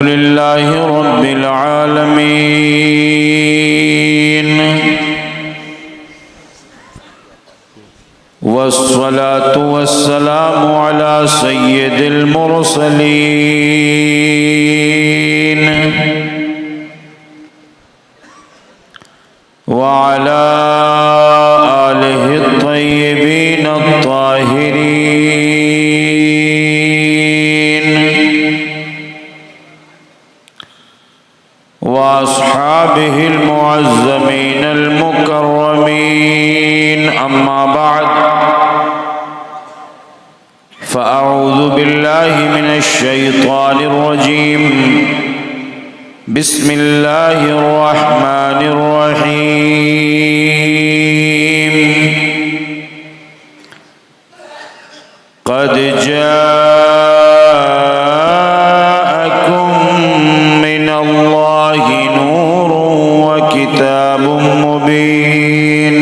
لله رب العالمين والصلاة والسلام على سيد المرسلين وعلى آله الطيبين الطاهرين وأصحابه المعزمين المكرمين. أما بعد، فأعوذ بالله من الشيطان الرجيم. بسم الله الرحمن الرحيم. قد جاءكم من الله نور وكتاب مبين.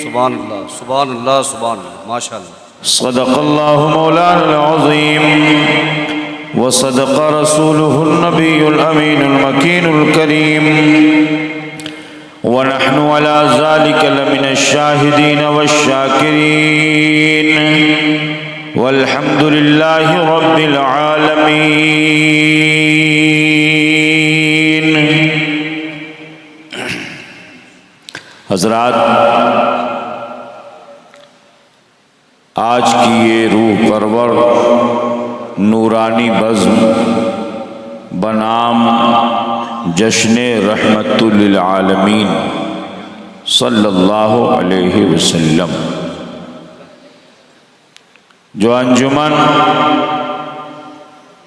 سبحان اللہ، سبحان اللہ، سبحان اللہ، ماشاء اللہ. صدق الله مولانا العظيم وصدق رسوله النبي الأمين المكين الكريم، ونحن على ذلك لمن الشاهدين والشاكرين، والحمد لله رب العالمين. حضرات، آج کی یہ روح پرور نورانی بزم بنام جشن رحمت للعالمین صلی اللہ علیہ وسلم، جو انجمن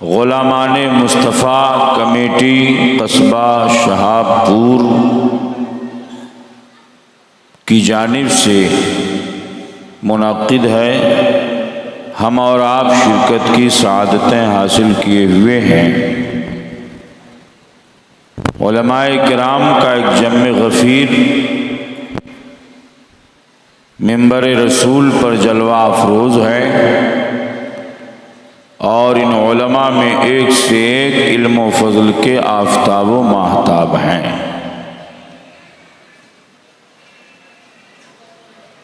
غلامان مصطفیٰ کمیٹی قصبہ شہاب پور کی جانب سے منعقد ہے، ہم اور آپ شرکت کی سعادتیں حاصل کیے ہوئے ہیں. علماء کرام کا ایک جمع غفیر منبر رسول پر جلوہ افروز ہے، اور ان علماء میں ایک سے ایک علم و فضل کے آفتاب و ماہتاب ہیں.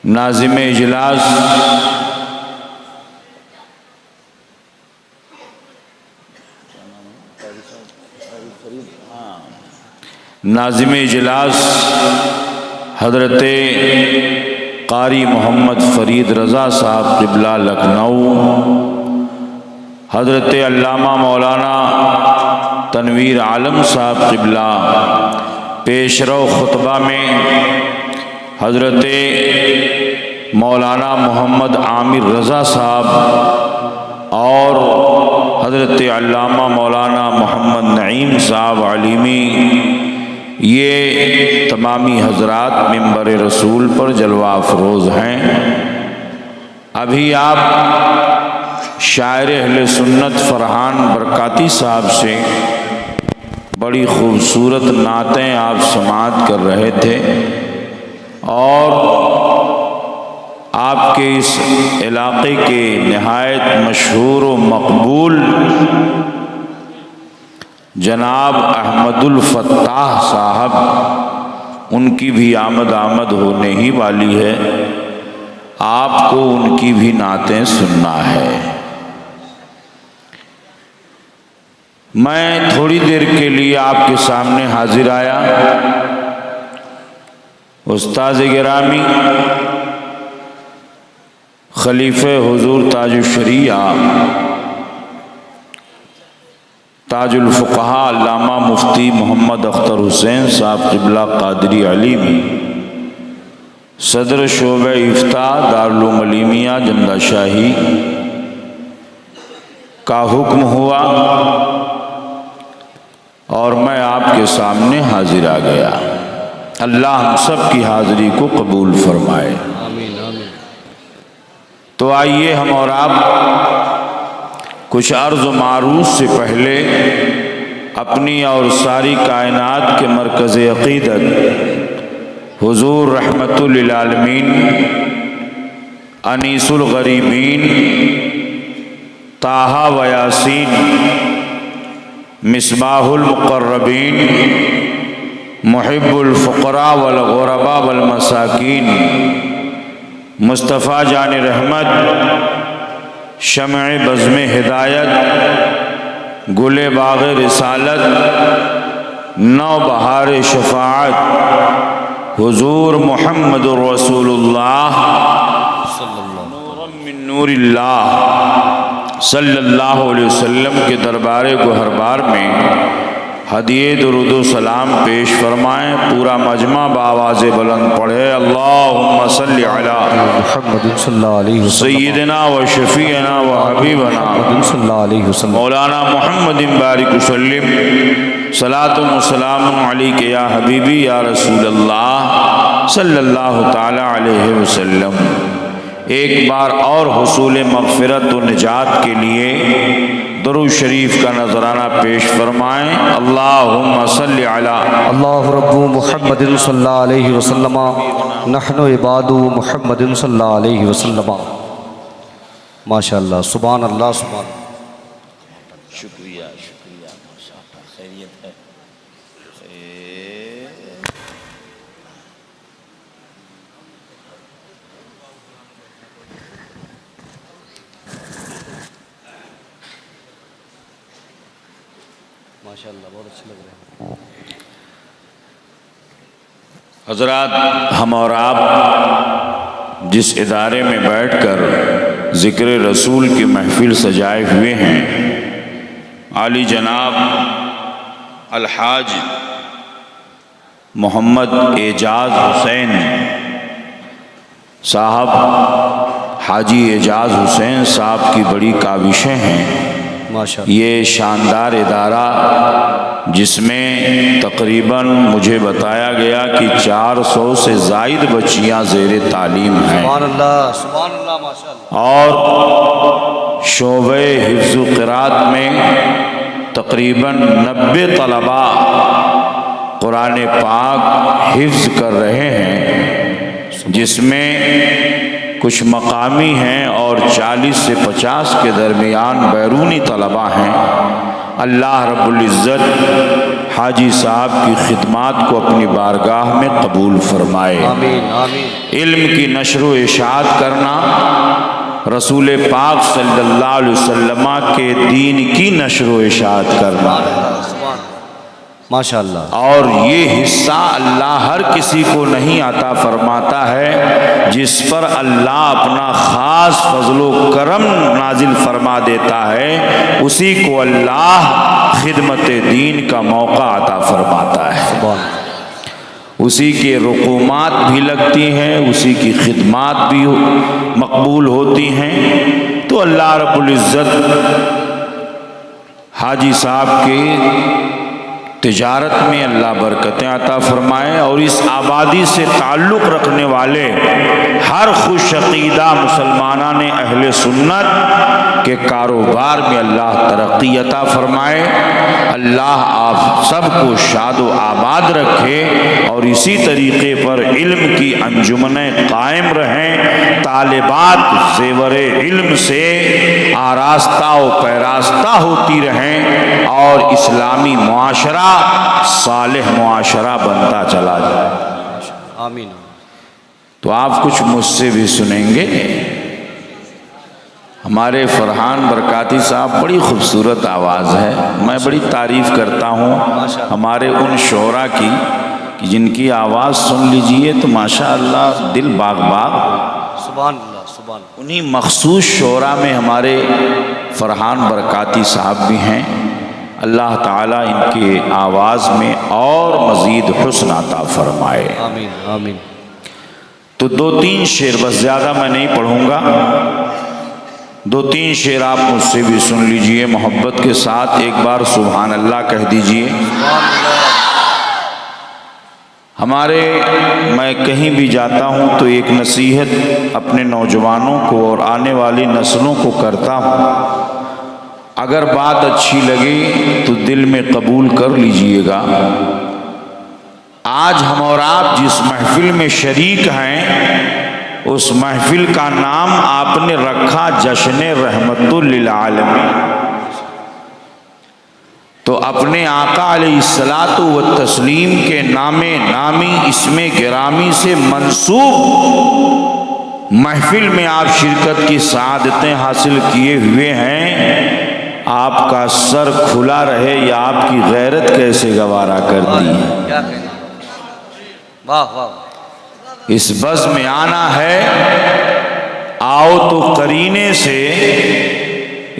ناظم اجلاس حضرت قاری محمد فرید رضا صاحب قبلہ لکھنؤ، حضرت علامہ مولانا تنویر عالم صاحب قبلہ پیشرو خطبہ میں حضرت مولانا محمد عامر رضا صاحب اور حضرت علامہ مولانا محمد نعیم صاحب علیمی، یہ تمامی حضرات منبر رسول پر جلوہ افروز ہیں. ابھی آپ شاعر اہل سنت فرحان برکاتی صاحب سے بڑی خوبصورت نعتیں آپ سماعت کر رہے تھے، اور آپ کے اس علاقے کے نہایت مشہور و مقبول جناب احمد الفتاح صاحب، ان کی بھی آمد ہونے ہی والی ہے. آپ کو ان کی بھی نعتیں سننا ہے. میں تھوڑی دیر کے لیے آپ کے سامنے حاضر آیا. استاذ گرامی خلیفہ حضور تاج الشریعہ تاج الفقہاء علامہ مفتی محمد اختر حسین صاحب قبلہ قادری علیمی، صدر شعبہ افتاء دارالعلوم علیمیہ جمدہ شاہی کا حکم ہوا اور میں آپ کے سامنے حاضر آ گیا. اللہ ہم سب کی حاضری کو قبول فرمائے. آمین آمین. تو آئیے ہم اور آپ کچھ عرض و معروض سے پہلے اپنی اور ساری کائنات کے مرکز عقیدت حضور رحمت للعالمین انیس الغریبین طٰہٰ و یاسین مصباح المقربین، محب الفقراء والغرباء والمساکین، مصطفیٰ جان رحمت، شمع بزم ہدایت، گل باغ رسالت، نو بہار شفاعت، حضور محمد رسول اللہ نور من نور اللہ صلی اللہ علیہ وسلم کے دربار گوہربار میں ہدیہ درود و سلام پیش فرمائیں۔ پورا مجمع بآواز بلند پڑھے اللہم صلی علی محمد صلی اللہ علیہ وسلم سیدنا و شفیعنا و حبیبنا صلی اللہ علیہ وسلم مولانا محمد بارک وسلم صلاۃ و سلام علیک یا حبیبی یا رسول اللہ صلی اللہ تعالی علیہ وسلم۔ ایک بار اور حصول مغفرت و نجات کے لیے درود شریف کا نذرانہ پیش فرمائیں۔ اللہم صلی علی اللہ رب محمد صلی اللہ علیہ وسلم نحن عباد محمد صلی اللہ علیہ وسلم۔ ماشاءاللہ، سبحان اللہ، سبحان اللہ۔ شکریہ شکریہ، ماشاءاللہ، خیریت ہے؟ ماشاءاللہ، بہت اچھے لگ رہے ہیں۔ حضرات، ہم اور آپ جس ادارے میں بیٹھ کر ذکر رسول کی محفل سجائے ہوئے ہیں، عالی جناب الحاج محمد اعجاز حسین صاحب، حاجی اعجاز حسین صاحب کی بڑی کاوشیں ہیں۔ ماشاءاللہ، یہ شاندار ادارہ جس میں تقریباً مجھے بتایا گیا کہ 400 سے زائد بچیاں زیر تعلیم ہیں، سبحان اللہ، سبحان اللہ، ماشاءاللہ۔ اور شعبہ حفظ و قرات میں تقریباً 90 طلباء قرآن پاک حفظ کر رہے ہیں، جس میں کچھ مقامی ہیں اور 40 سے 50 کے درمیان بیرونی طلباء ہیں۔ اللہ رب العزت حاجی صاحب کی خدمات کو اپنی بارگاہ میں قبول فرمائے۔ آمین آمین۔ علم کی نشر و اشاعت کرنا، رسول پاک صلی اللہ علیہ وسلم کے دین کی نشر و اشاعت کرنا، ماشاءاللہ، اور یہ حصہ اللہ ہر کسی کو نہیں عطا فرماتا ہے۔ جس پر اللہ اپنا خاص فضل و کرم نازل فرما دیتا ہے، اسی کو اللہ خدمت دین کا موقع عطا فرماتا ہے، اسی کے رقومات بھی لگتی ہیں، اسی کی خدمات بھی مقبول ہوتی ہیں۔ تو اللہ رب العزت حاجی صاحب کے تجارت میں اللہ برکتیں عطا فرمائے، اور اس آبادی سے تعلق رکھنے والے ہر خوش عقیدہ مسلمانان اہل سنت کے کاروبار میں اللہ ترقی عطا فرمائے۔ اللہ آپ سب کو شاد و آباد رکھے، اور اسی طریقے پر علم کی انجمنیں قائم رہیں، طالبات زیور علم سے آراستہ و پیراستہ ہوتی رہیں، اور اسلامی معاشرہ صالح معاشرہ بنتا چلا جائے۔ آمین۔ تو آپ کچھ مجھ سے بھی سنیں گے؟ ہمارے فرحان برکاتی صاحب، بڑی خوبصورت آواز ہے، میں بڑی تعریف کرتا ہوں ہمارے ان شعراء کی کہ جن کی آواز سن لیجئے تو ماشاءاللہ دل باغ باغ۔ سبحان اللہ، سبحان اللہ۔ انہی مخصوص شعراء میں ہمارے فرحان برکاتی صاحب بھی ہیں۔ اللہ تعالیٰ ان کی آواز میں اور مزید حسن عطا فرمائے۔ آمین آمین۔ تو 2-3 شعر، بس زیادہ میں نہیں پڑھوں گا، 2-3 شعر آپ مجھ سے بھی سن لیجئے محبت کے ساتھ۔ ایک بار سبحان اللہ کہہ دیجئے۔ میں کہیں بھی جاتا ہوں تو ایک نصیحت اپنے نوجوانوں کو اور آنے والی نسلوں کو کرتا ہوں، اگر بات اچھی لگے تو دل میں قبول کر لیجئے گا۔ آج ہم اور آپ جس محفل میں شریک ہیں، اس محفل کا نام آپ نے رکھا جشن رحمت للعالمین۔ تو اپنے آقا علیہ الصلاۃ والتسلیم کے نام نامی اسم گرامی سے منسوب محفل میں آپ شرکت کی سعادتیں حاصل کیے ہوئے ہیں، آپ کا سر کھلا رہے یا آپ کی غیرت کیسے گوارا کرتی ہے؟ کیا کہنا، واہ واہ، اس بز میں آنا ہے، آؤ تو قرینے سے،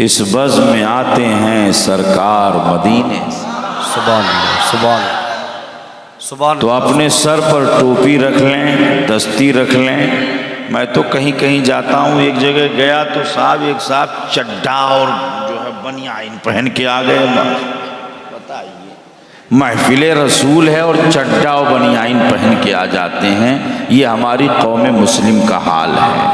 اس بز میں آتے ہیں سرکار مدینے سے۔ سبحان اللہ، سبحان اللہ، سبحان تو اپنے سر پر ٹوپی رکھ لیں، دستی رکھ لیں۔ میں تو کہیں کہیں جاتا ہوں، ایک جگہ گیا تو ایک صاحب چڈا اور جو ہے بنیان پہن کے آ گئے۔ بتائیے، محفل رسول ہے اور چڈا اور بنیان پہن کے آ جاتے ہیں، یہ ہماری قوم مسلم کا حال ہے۔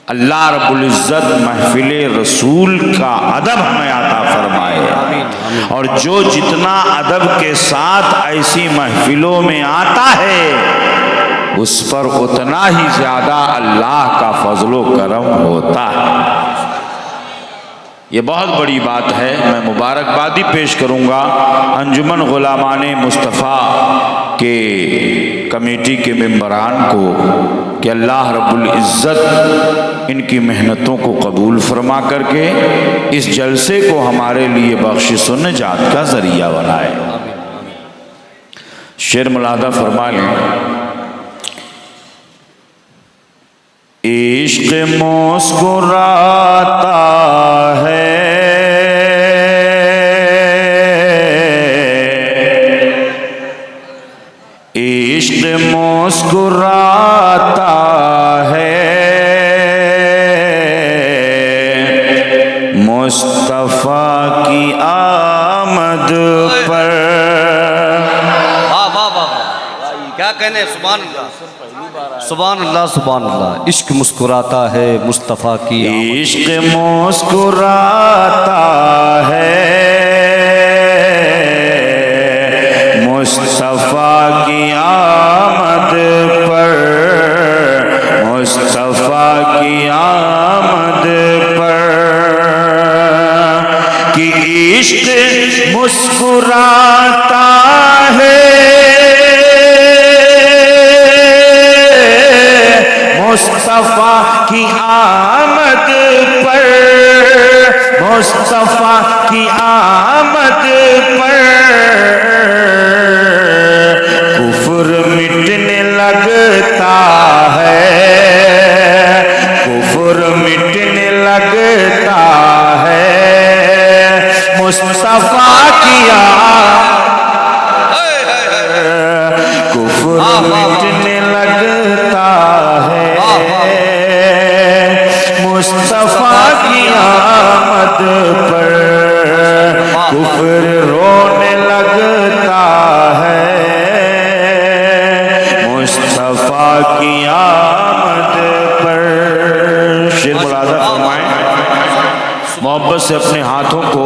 اللہ رب العزت محفل رسول کا ادب ہمیں عطا فرمائے، اور جو جتنا ادب کے ساتھ ایسی محفلوں میں آتا ہے اس پر اتنا ہی زیادہ اللہ کا فضل و کرم ہوتا ہے۔ یہ بہت بڑی بات ہے۔ میں مبارکبادی پیش کروں گا انجمن غلامان مصطفیٰ کے کمیٹی کے ممبران کو کہ اللہ رب العزت ان کی محنتوں کو قبول فرما کر کے اس جلسے کو ہمارے لیے بخشش و نجات کا ذریعہ بنائے۔ شعر ملاحظہ فرما لیں۔ عشق مسکراتا ہے، عشق مسکراتا ہے، مصطفیٰ کی آمد پر۔ واہ واہ واہ، کیا کہنے، سبحان اللہ، سبحان اللہ، سبحان اللہ۔ عشق مسکراتا ہے مصطفیٰ کی آمد، عشق مسکراتا ہے، مصطفیٰ کی آمد پر، مصطفیٰ کی آمد پر، کہ عشق مسکراتا ہے، مصطفیٰ کی آمد پر، مصطفیٰ کی آمد پر، کفر مٹنے لگتا ہے، کفر مٹنے لگتا ہے، مصطفیٰ کی کفر مٹنے لگتا ہے، مصطفیٰ کی آمد پر، کفر رونے لگتا ہے، مصطفیٰ کی آمد پر۔ شعر ملاحظہ فرمائیں، محبت سے اپنے ہاتھوں کو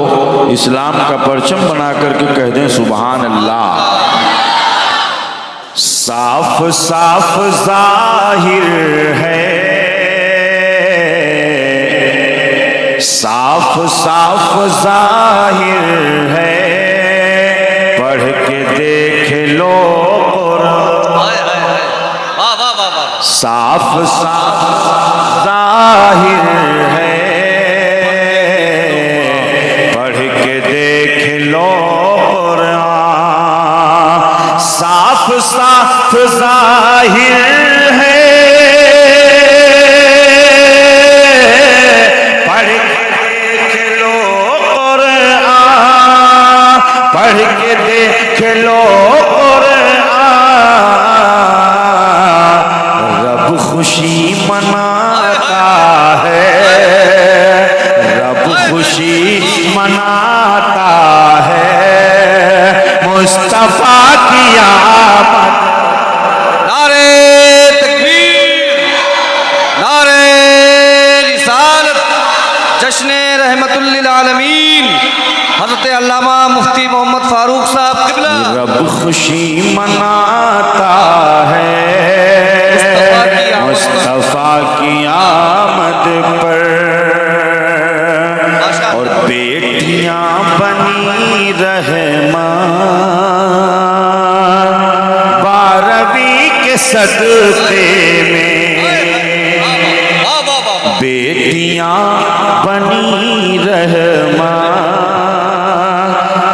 اسلام کا پرچم بنا کر کے کہہ دیں سبحان اللہ۔ صاف صاف ظاہر ہے، صاف صاف ظاہر ہے، پڑھ کے دیکھ لو قرآن، صاف صاف ظاہر ہے، پڑھ کے دیکھ لو قرآن، صاف صاف ظاہر ہے، پڑھ کے دیکھ لو قرآن، پڑھ کے دیکھ لو قرآن، رب خوشی مناتا ہے، رب خوشی مناتا ہے، مصطفیٰ کی آمد۔ نعرہ تکبیر، نعرہ رسالت، جشن رحمت للعالمین حضرت علامہ مفتی محمد فاروق صاحب قبلہ۔ رب خوشی مناتا ہے مصطفیٰ کی آمد پر، اور بیٹیاں بنی بیٹیاں بنی رحماں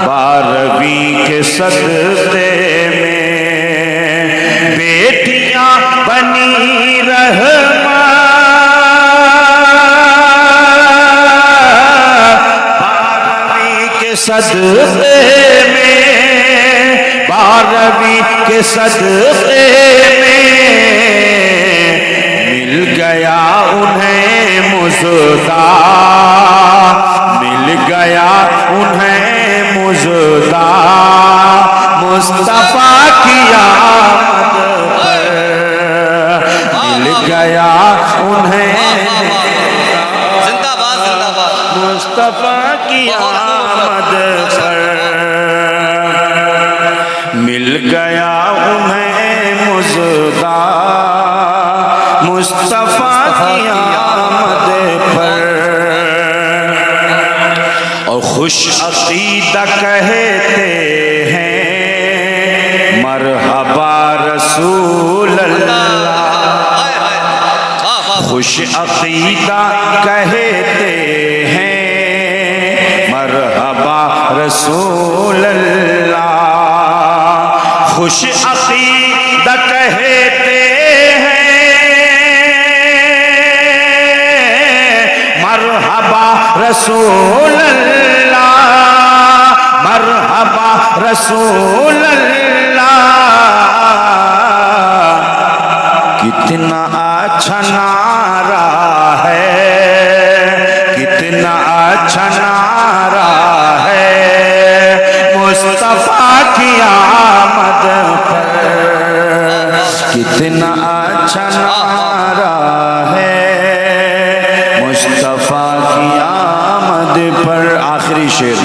12ویں کے صدقے میں، بیٹیاں بنی رحماں 12ویں کے صدقے میں، 12ویں کے صدقے میں مل گیا انہیں مژدہ، مل گیا انہیں مژدہ مصطفیٰ کی آمد پر، مل گیا انہیں زندہ باد زندہ باد مصطفیٰ کی آمد پر، مل گیا انہیں مژدہ مصطفیٰ کی آمد پر، اور خوش عقیدہ کہتے ہیں مرحبا رسول اللہ، خوش عقیدہ کہتے ہیں مرحبا رسول اللہ، خوش عقیدہ کہتے رسول اللہ، مرحبا رسول اللہ، کتنا اچھا نعرہ ہے، کتنا اچھا نعرہ ہے مصطفیٰ کی آمد پر، کتنا اچھا نعرہ ہے مصطفیٰ کی آمد پر۔ آخری شعر،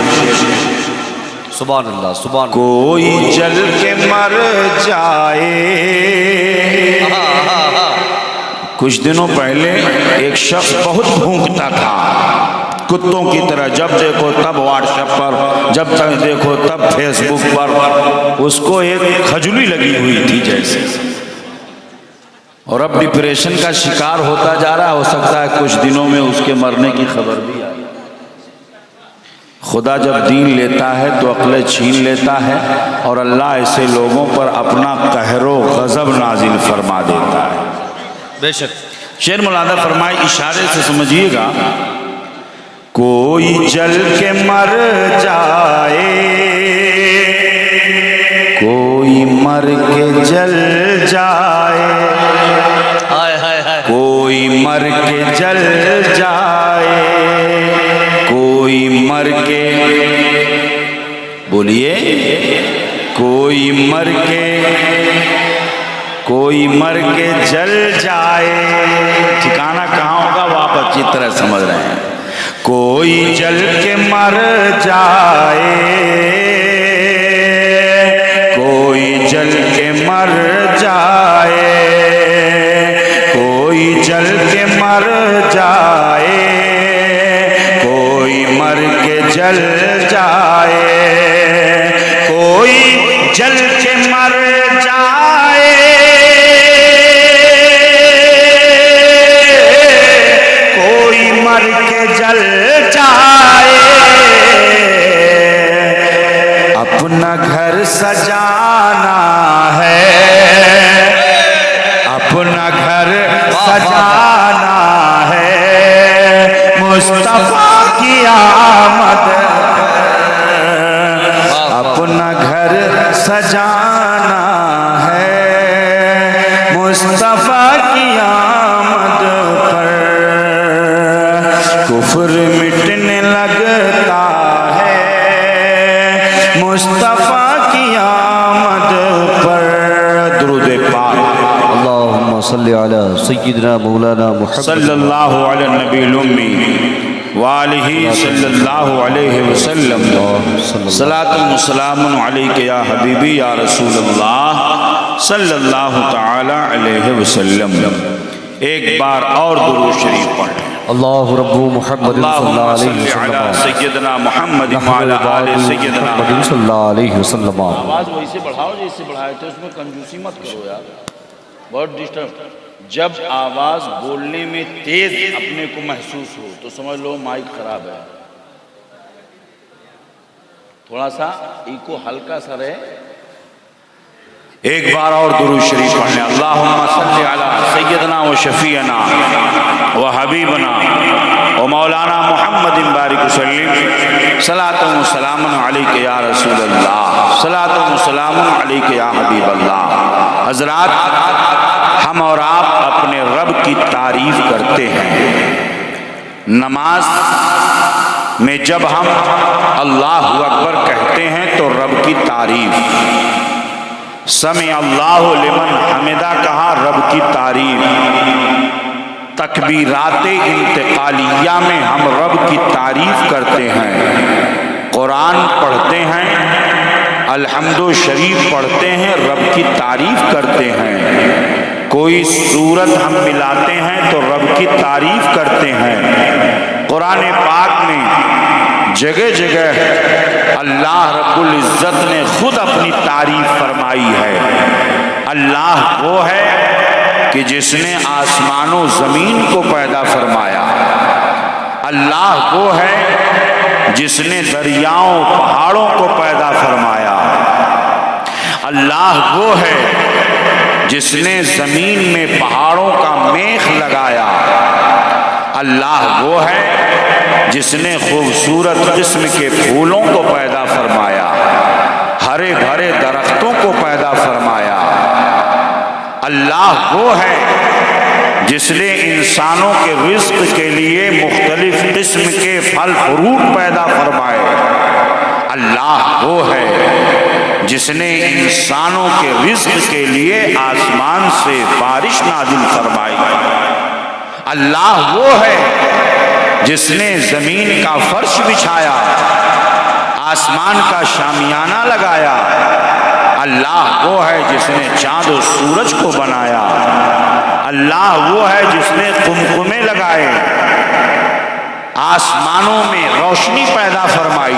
سبحان اللہ سبحان اللہ۔ کوئی جل کے مر جائے۔ کچھ دنوں پہلے ایک شخص بہت بھونکتا تھا کتوں کی طرح، جب دیکھو تب واٹس ایپ پر، جب تک دیکھو تب فیس بک پر، اس کو ایک کھجلی لگی ہوئی تھی جیسے، اور اب ڈپریشن کا شکار ہوتا جا رہا۔ ہو سکتا ہے کچھ دنوں میں اس کے مرنے کی خبر بھی آئے۔ خدا جب دین لیتا ہے تو عقل چھین لیتا ہے، اور اللہ ایسے لوگوں پر اپنا قہر و غضب نازل فرما دیتا ہے۔ بے شک شعر مولانا فرمائے، اشارے سے سمجھیے گا، کوئی جل کے مر جائے، کوئی مر کے جل جائے، کوئی مر کے جل جائے، کوئی مر کے، بولیے، کوئی مر کے جل جائے۔ ٹھکانہ کہاں ہوگا وہ آپ اچھی طرح سمجھ رہے ہیں۔ کوئی جل کے مر جائے، کوئی جل کے مر جائے، کوئی جل کے مر جائے، کوئی مر کے جل جائے، کوئی جل کے مر جائے، کوئی مر کے جل جائے، اپنا گھر سجانا ہے، اپنا گھر سجانا ہے مصطفیٰ کی آمد، اپنا گھر سجانا ہے مصطفیٰ کی آمد پر، کفر مٹنے لگتا ہے مصطفیٰ کی آمد پر۔ درود پاک، اللہم صلی علی سیدنا مولانا محمد صلی اللہ علی النبی الامی وآلہ صلی اللہ علیہ وسلم، صلاۃ و سلام علیک یا حبیبی یا رسول اللہ صلی اللہ تعالی علیہ وسلم۔ ایک بار اور درود شریف پڑھیں۔ اللہ رب محمد صلی اللہ علیہ اللہم صلی علی وسلم، سیدنا محمد وعلی آل سیدنا محمد صلی اللہ علیہ وسلم۔ آواز ویسے بڑھاؤ جیسے بڑھائے تھے، اس میں کنجوسی مت کرو یار، بہت ڈسٹرب جب آواز بولنے میں تیز اپنے کو محسوس ہو تو سمجھ لو مائک خراب ہے، تھوڑا سا ایکو ہلکا سا رہے۔ ایک بار اور درود شریف پڑھیں، اللہم صلی علی سیدنا و شفیعنا و حبیبنا و مولانا محمد بارک وسلم، صلاۃ و سلام علیک یا رسول اللہ، صلاۃ و سلام علیک یا حبیب اللہ۔ حضرات، ہم اور آپ اپنے رب کی تعریف کرتے ہیں۔ نماز میں جب ہم اللہ اکبر کہتے ہیں تو رب کی تعریف، سمع اللہ لمن حمدہ کہا، رب کی تعریف، تکبیرات انتقالیہ میں ہم رب کی تعریف کرتے ہیں، قرآن پڑھتے ہیں، الحمد شریف پڑھتے ہیں، رب کی تعریف کرتے ہیں، کوئی سورت ہم ملاتے ہیں تو رب کی تعریف کرتے ہیں۔ قرآن پاک میں جگہ جگہ اللہ رب العزت نے خود اپنی تعریف فرمائی ہے۔ اللہ وہ ہے کہ جس نے آسمان و زمین کو پیدا فرمایا، اللہ وہ ہے جس نے دریاؤں پہاڑوں کو پیدا فرمایا، اللہ وہ ہے جس نے زمین میں پہاڑوں کا میخ لگایا، اللہ وہ ہے جس نے خوبصورت قسم کے پھولوں کو پیدا فرمایا، ہرے بھرے درختوں کو پیدا فرمایا، اللہ وہ ہے جس نے انسانوں کے رزق کے لیے مختلف قسم کے پھل فروٹ پیدا فرمائے، اللہ وہ ہے جس نے انسانوں کے رزق کے لیے آسمان سے بارش نازل فرمائی، اللہ وہ ہے جس نے زمین کا فرش بچھایا، آسمان کا شامیانہ لگایا، اللہ وہ ہے جس نے چاند و سورج کو بنایا، اللہ وہ ہے جس نے قمقمے لگائے، آسمانوں میں روشنی پیدا فرمائی،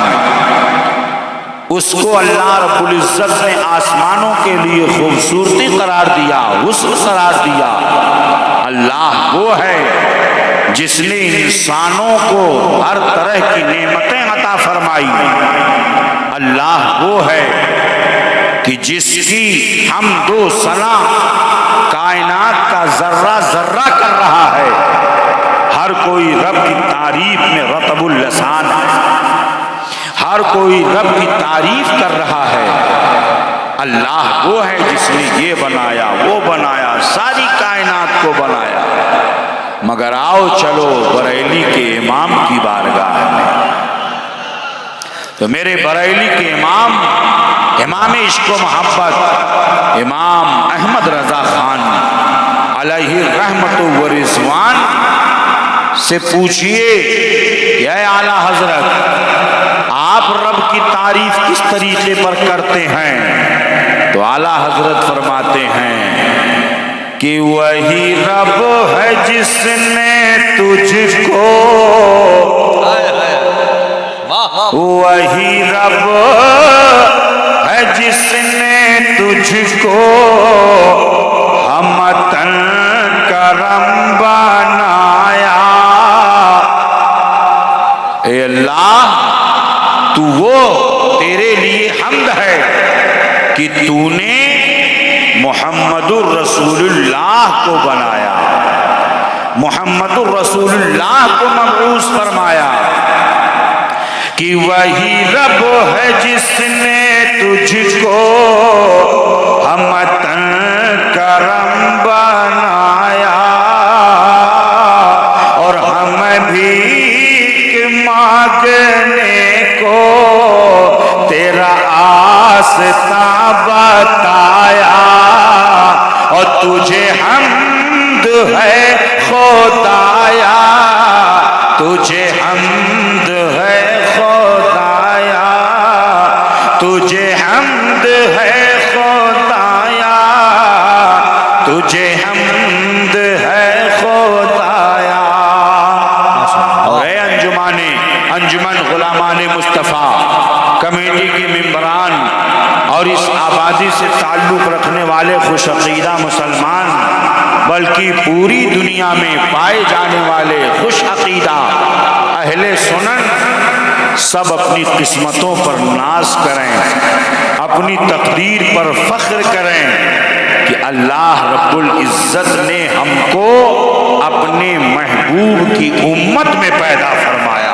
اس کو اللہ رب العزت نے آسمانوں کے لیے خوبصورتی قرار دیا، حسن قرار دیا، اللہ وہ ہے جس نے انسانوں کو ہر طرح کی نعمتیں عطا فرمائی، اللہ وہ ہے کہ جس کی حمد و ثنا کائنات کا ذرہ ذرہ کر رہا ہے، ہر کوئی رب کی تعریف میں رطب اللسان ہے، ہر کوئی رب کی تعریف کر رہا ہے۔ اللہ وہ ہے جس نے یہ بنایا، وہ بنایا، ساری کائنات کو بنایا۔ مگر آؤ چلو بریلی کے امام کی بارگاہ میں، تو میرے بریلی کے امام، امام عشق و محبت، امام احمد رضا خان علیہ رحمت و رضوان سے پوچھئے کہ اے اعلیٰ حضرت، آپ رب کی تعریف کس طریقے پر کرتے ہیں؟ تو اعلیٰ حضرت فرماتے ہیں کہ وہی رب ہے جس نے تجھ کو، وہی رب ہے جس نے تجھ کو ہمتن کرم بنایا۔ اے اللہ، تو وہ، تیرے لیے حمد ہے کہ تو نے محمد الرسول اللہ کو بنایا، محمد الرسول اللہ کو مبعوث فرمایا، کہ وہی رب ہے جس نے تجھ کو ہمتن کرم بنایا، اور ہمیں بھیک مانگنے کو تیرا آستاں بتایا، اور تجھے حمد ہے خدایا، تجھے حمد ہے خدایا، تجھے حمد ہے خدایا، تجھے حمد ہے خدایا۔ اور اے انجمن غلامان مصطفیٰ کمیٹی کے ممبران اور اس آبادی سے تعلق رکھنے والے خوش عقیدہ مسلمان، بلکہ پوری دنیا میں پائے جانے والے خوش عقیدہ اہل سنن سب اپنی قسمتوں پر ناز کریں، اپنی تقدیر پر فخر کریں کہ اللہ رب العزت نے ہم کو اپنے محبوب کی امت میں پیدا فرمایا،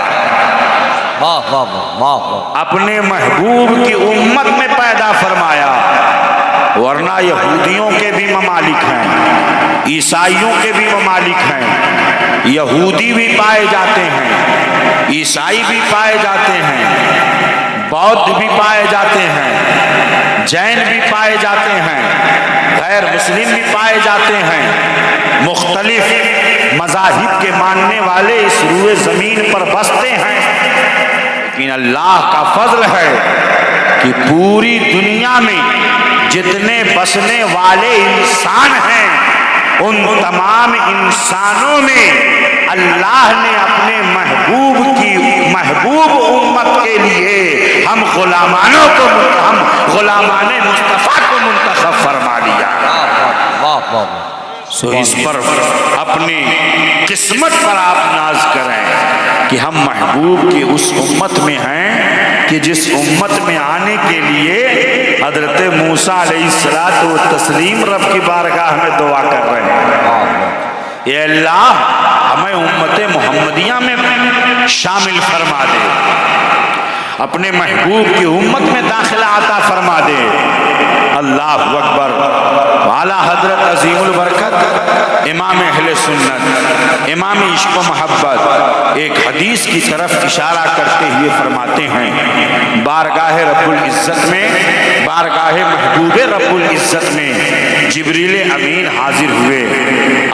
واہ واہ واہ واہ واہ، اپنے محبوب کی امت میں پیدا فرمایا، ورنہ یہودیوں کے بھی ممالک ہیں، عیسائیوں کے بھی ممالک ہیں، یہودی بھی پائے جاتے ہیں، عیسائی بھی پائے جاتے ہیں، بودھ بھی پائے جاتے ہیں، جین بھی پائے جاتے ہیں، غیر مسلم بھی پائے جاتے ہیں، مختلف مذاہب کے ماننے والے اس روئے زمین پر بستے ہیں، لیکن اللہ کا فضل ہے کہ پوری دنیا میں جتنے بسنے والے انسان ہیں ان تمام انسانوں میں اللہ نے اپنے محبوب امت کے لیے ہم غلامان مصطفیٰ کو منتخب فرما لیا۔ واہ واہ، سو اس پر اپنی قسمت پر آپ ناز کریں کہ ہم محبوب کی اس امت میں ہیں کہ جس امت میں آنے کے لیے حضرت موسیٰ علیہ الصلوۃ والتسلیم رب کی بارگاہ میں دعا کر رہے ہیں، اے اللہ ہمیں امت محمدیہ میں شامل فرما دے، اپنے محبوب کی امت میں داخلہ عطا فرما دے۔ اللہ اکبر۔ والا حضرت عظیم البرکت امام اہل سنت، امام عشق و محبت ایک حدیث کی طرف اشارہ کرتے ہوئے فرماتے ہیں، بارگاہ رب العزت میں، بارگاہ محبوب رب العزت میں جبریل امین حاضر ہوئے،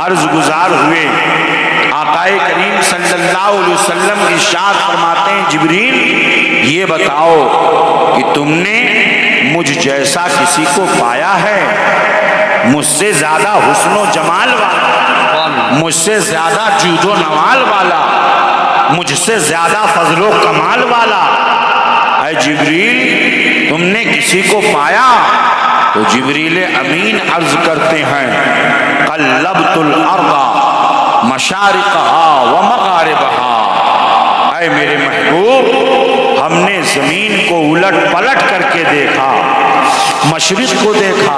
عرض گزار ہوئے، آقا کریم صلی اللہ علیہ وسلم ارشاد فرماتے ہیں، جبریل یہ بتاؤ کہ تم نے مجھ جیسا کسی کو پایا ہے، مجھ سے زیادہ حسن و جمال والا، مجھ سے زیادہ جود و نوال والا، مجھ سے زیادہ فضل و کمال والا؟ اے جبریل تم نے کسی کو پایا؟ تو جبریل امین عرض کرتے ہیں، قلبت الارض مشارقها ومغاربها، اے میرے محبوب ہم نے زمین کو الٹ پلٹ کر کے دیکھا، مشرق کو دیکھا،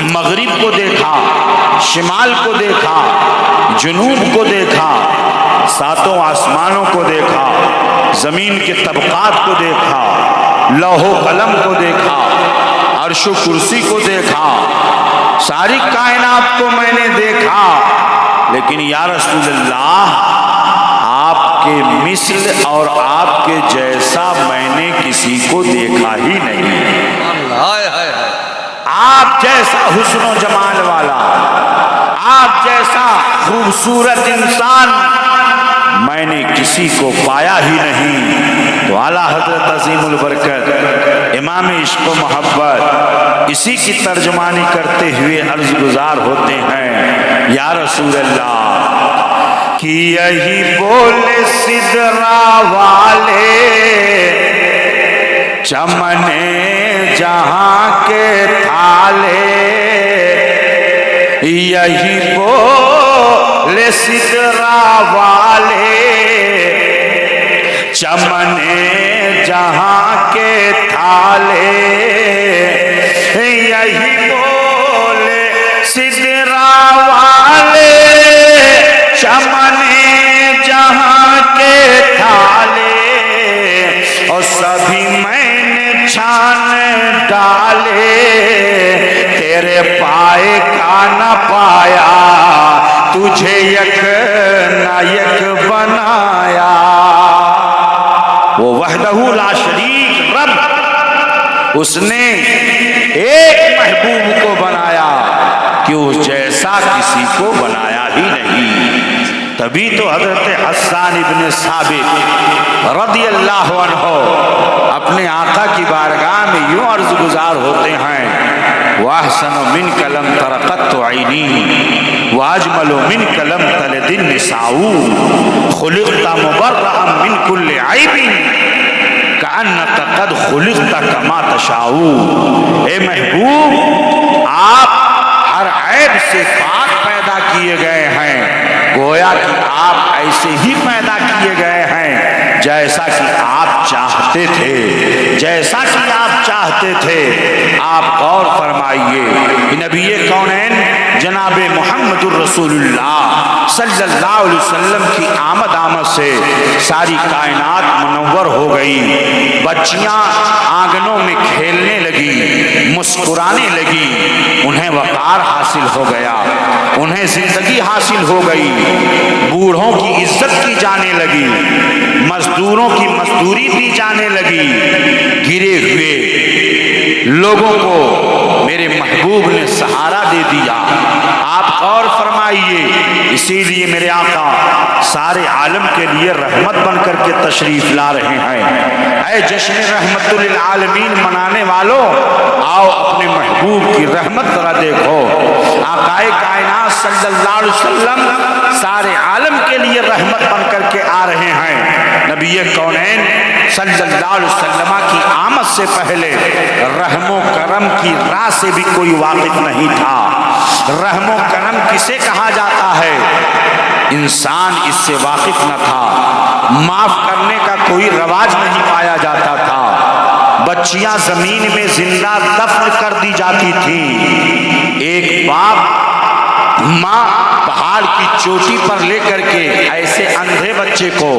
مغرب کو دیکھا، شمال کو دیکھا، جنوب کو دیکھا، ساتوں آسمانوں کو دیکھا، زمین کے طبقات کو دیکھا، لوح و قلم کو دیکھا، عرش و کرسی کو دیکھا، ساری کائنات کو میں نے دیکھا، لیکن یا رسول اللہ آپ کے مثل اور آپ کے جیسا میں نے کسی کو دیکھا ہی نہیں، آپ جیسا حسن و جمال والا، آپ جیسا خوبصورت انسان میں نے کسی کو پایا ہی نہیں۔ تو اعلیٰ حضرت عظیم البرکت امام عشق و محبت اسی کی ترجمانی کرتے ہوئے عرض گزار ہوتے ہیں، یا رسول اللہ کہ یہی بولے سدرا والے چمنے جہاں کے تھالے، یہی بولے سدرا والے چمنے جہاں کے تھالے، یہی بولے سدرا والے چمنے جہاں کے تھالے، اور سبھی میں نے چھان ڈالے، تیرے پائے کا نہ پایا، تجھے یک نہ یک بنایا۔ وہ وحدہ لا شریک رب، اس نے ایک محبوب کو بنایا کہ اس جیسا کسی کو بنایا ہی نہیں۔ تبھی تو حضرت حسان ابن ثابت رضی اللہ عنہ اپنے آقا کی بارگاہ میں یوں عرض گزار ہوتے ہیں، وَأَحْسَنُ مِنْكَ لَمْ تَرَ قَطُّ عَيْنِي وَأَجْمَلُ مِنْكَ لَمْ تَلِدِ النِّسَاءُ خُلِقْتَ مُبَرَّأً مِنْ كُلِّ عَيْبٍ کأنک قد خلقت کما تشاء، اے محبوب آپ ہر عیب سے پاک پیدا کیے گئے ہیں، گویا کہ آپ ایسے ہی پیدا کیے گئے ہیں جیسا کہ آپ چاہتے تھے، جیسا کہ آپ چاہتے تھے۔ آپ غور فرمائیے، نبی کونین جناب محمد الرسول اللہ صلی اللہ علیہ وسلم کی آمد سے ساری کائنات منور ہو گئی، بچیاں آنگنوں میں کھیلنے لگی، مسکرانے لگی، انہیں وقار حاصل ہو گیا، انہیں زندگی حاصل ہو گئی، بوڑھوں کی عزت کی جانے لگی، مزدوروں کی مزدوری دی جانے لگی، گرے ہوئے لوگوں کو میرے محبوب نے سہارا دے دیا۔ آپ غور فرمائیے، اسی لیے میرے آقا سارے عالم کے لیے رحمت بن کر کے تشریف لا رہے ہیں۔ اے جشن رحمت للعالمین منانے والوں، آؤ اپنے محبوب کی رحمت ذرا دیکھو۔ آقائے کائنات صلی اللہ علیہ وسلم سارے عالم کے لیے رحمت بن کر کے آ رہے ہیں۔ نبی کونین صلی اللہ علیہ وسلم کی آمد سے پہلے رحم و کرم کی راہ سے بھی کوئی واقف نہیں تھا۔ رحم و کرم کسے کہا جاتا ہے؟ انسان اس سے واقف نہ تھا، معاف کرنے کا کوئی رواج نہیں پایا جاتا تھا، بچیاں زمین میں زندہ دفن کر دی جاتی تھیں۔ ایک باپ ماں پہاڑ کی چوٹی پر لے کر کے ایسے اندھے بچے کو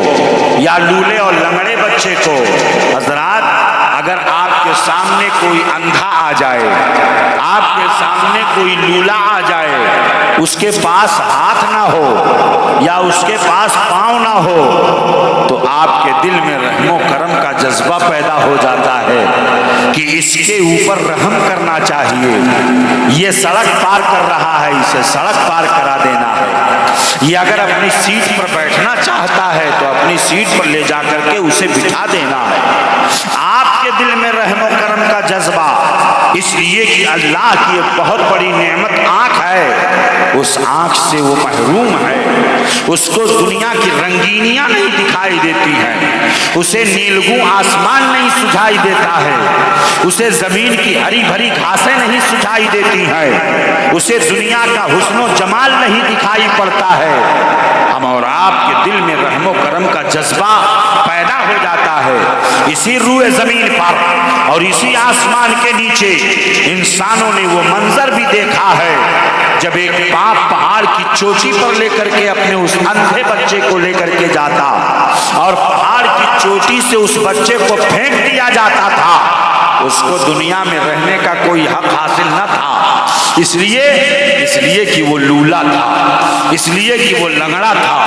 یا لولے اور لنگڑے بچے کو، حضرات اگر آپ کے سامنے کوئی اندھا آ جائے، آپ کے سامنے کوئی لولا آ جائے، اس کے پاس ہاتھ نہ ہو یا اس کے پاس پاؤں نہ ہو، تو آپ کے دل میں رحم و کرم کا جذبہ پیدا ہو جاتا ہے کہ اس کے اوپر رحم کرنا چاہیے، یہ سڑک پار کر رہا ہے، اسے سڑک پار کرا دینا ہے، یہ اگر اپنی سیٹ پر بیٹھنا چاہتا ہے تو اپنی سیٹ پر لے جا کر کے اسے بٹھا دینا ہے۔ آپ کے دل میں رحم و کرم کا جذبہ، اس لیے کہ اللہ کی ایک بہت بڑی نعمت آنکھ ہے، اس آنکھ سے وہ محروم ہے، اس کو دنیا کی رنگینیاں نہیں دکھائی دیتی ہیں، اسے نیلگوں آسمان نہیں سجھائی دیتا ہے، اسے زمین کی ہری بھری گھاسیں نہیں سجھائی دیتی ہیں، اسے دنیا کا حسن و جمال نہیں دکھائی پڑتا ہے۔ ہم اور آپ کے دل میں رحم و کرم کا جذبہ پیدا ہو جاتا ہے۔ اسی روئے زمین پر اور اسی آسمان کے نیچے انسانوں نے وہ منظر بھی دیکھا ہے جب ایک باپ پہاڑ کی چوٹی پر لے کر کے اپنے اس اندھے بچے کو لے کر کے جاتا اور پہاڑ کی چوٹی سے اس بچے کو پھینک دیا جاتا تھا۔ اس کو دنیا میں رہنے کا کوئی حق حاصل نہ تھا، اس لیے کہ وہ لولا تھا، اس لیے کہ وہ لنگڑا تھا۔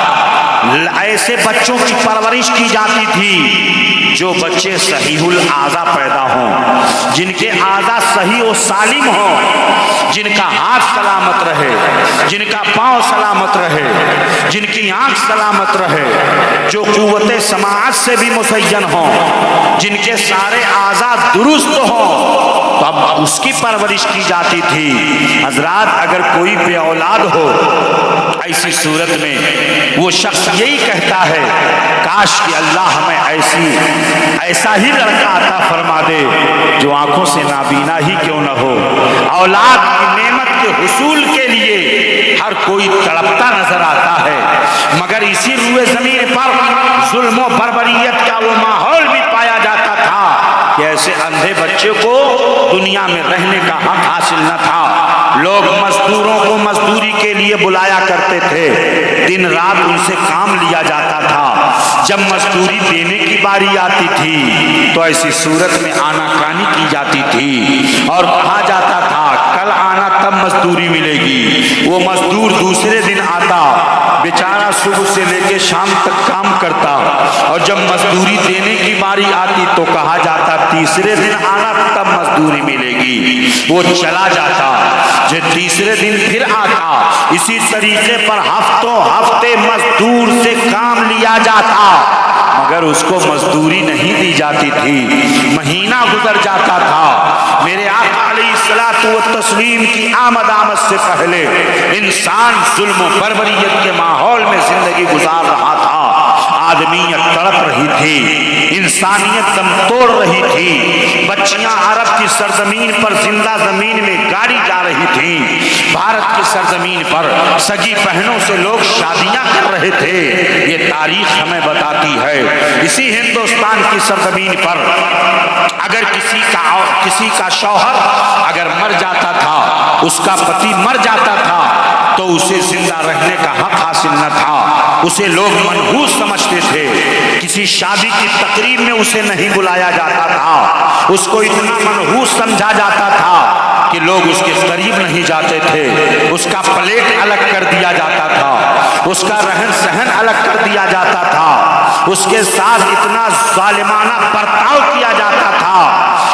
ایسے بچوں کی پرورش کی جاتی تھی جو بچے صحیح الاعضاء پیدا ہوں، جن کے اعضاء صحیح و سالم ہوں، جن کا ہاتھ سلامت رہے، جن کا پاؤں سلامت رہے، جن کی آنکھ سلامت رہے، جو قوت سماعت سے بھی مزین ہوں، جن کے سارے اعضاء درست ہوں، تو اب اس کی پرورش کی جاتی تھی۔ حضرات اگر کوئی بے اولاد ہو، ایسی صورت میں وہ شخص یہی کہتا ہے کاش کہ اللہ ہمیں ایسا ہی لڑکا عطا فرما دے جو آنکھوں سے نابینا ہی کیوں نہ ہو۔ اولاد کی نعمت کے حصول کے لیے ہر کوئی تڑپتا نظر آتا ہے، مگر اسی روئے زمین پر ظلم و بربریت کا وہ ماحول بھی پایا جاتا تھا کہ ایسے اندھے بچے کو دنیا میں رہنے کا حق حاصل نہ تھا۔ لوگ مزدوروں کو مزدوری کے لیے بلایا کرتے تھے، دن رات ان سے کام لیا جاتا تھا، جب مزدوری دینے کی باری آتی تھی تو ایسی صورت میں آناکانی کی جاتی تھی اور کہا جاتا تھا کل آنا تب مزدوری ملے گی۔ وہ مزدور دوسرے دن آتا، بیچارہ صبح سے لے کے شام تک کام کرتا، اور جب مزدوری دینے کی باری آتی تو کہا جاتا تیسرے دن آنا تب مزدوری ملے گی۔ وہ چلا جاتا، جو تیسرے دن پھر آتا، اسی طریقے پر ہفتوں ہفتے مزدور سے کام لیا جاتا، مگر اس کو مزدوری نہیں دی جاتی تھی، مہینہ گزر جاتا تھا۔ میرے آقا علیہ الصلوۃ والتسلیم کی آمد سے پہلے انسان ظلم و بربریت کے ماحول میں زندگی گزار رہا تھا۔ آدمیت تڑپ رہی تھی، انسانیت دم توڑ رہی تھی، بچیاں عرب کی سرزمین پر زندہ زمین میں گاڑی جا رہی تھیں، بھارت کی سرزمین پر سگی بہنوں سے لوگ شادیاں کر رہے تھے۔ یہ تاریخ ہمیں بتاتی ہے اسی ہندوستان کی سرزمین پر اگر کسی کا شوہر اگر مر جاتا تھا، اس کا پتی مر جاتا تھا تو اسے زندہ رہنے کا حق حاصل نہ تھا، اسے لوگ منحوس سمجھتے تھے، کسی شادی کی تقریب میں اسے نہیں بلایا جاتا تھا، اس کو اتنا منحوس سمجھا جاتا تھا کہ لوگ اس کے قریب نہیں جاتے تھے، اس کا پلیٹ الگ کر دیا جاتا تھا، اس کا رہن سہن الگ کر دیا جاتا تھا، اس کے ساتھ اتنا ظالمانہ برتاؤ کیا جاتا تھا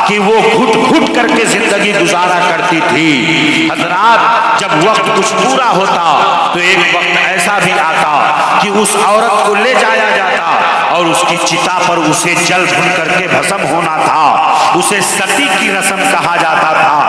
کہ وہ گھٹ گھٹ کر کے زندگی گزارا کرتی تھی۔ حضرات، جب وقت کچھ پورا ہوتا تو ایک وقت ایسا بھی آتا کہ اس عورت کو لے جایا جاتا اور اس کی چتا پر اسے جل بھن کر کے بھسم ہونا تھا، اسے ستی کی رسم کہا جاتا تھا۔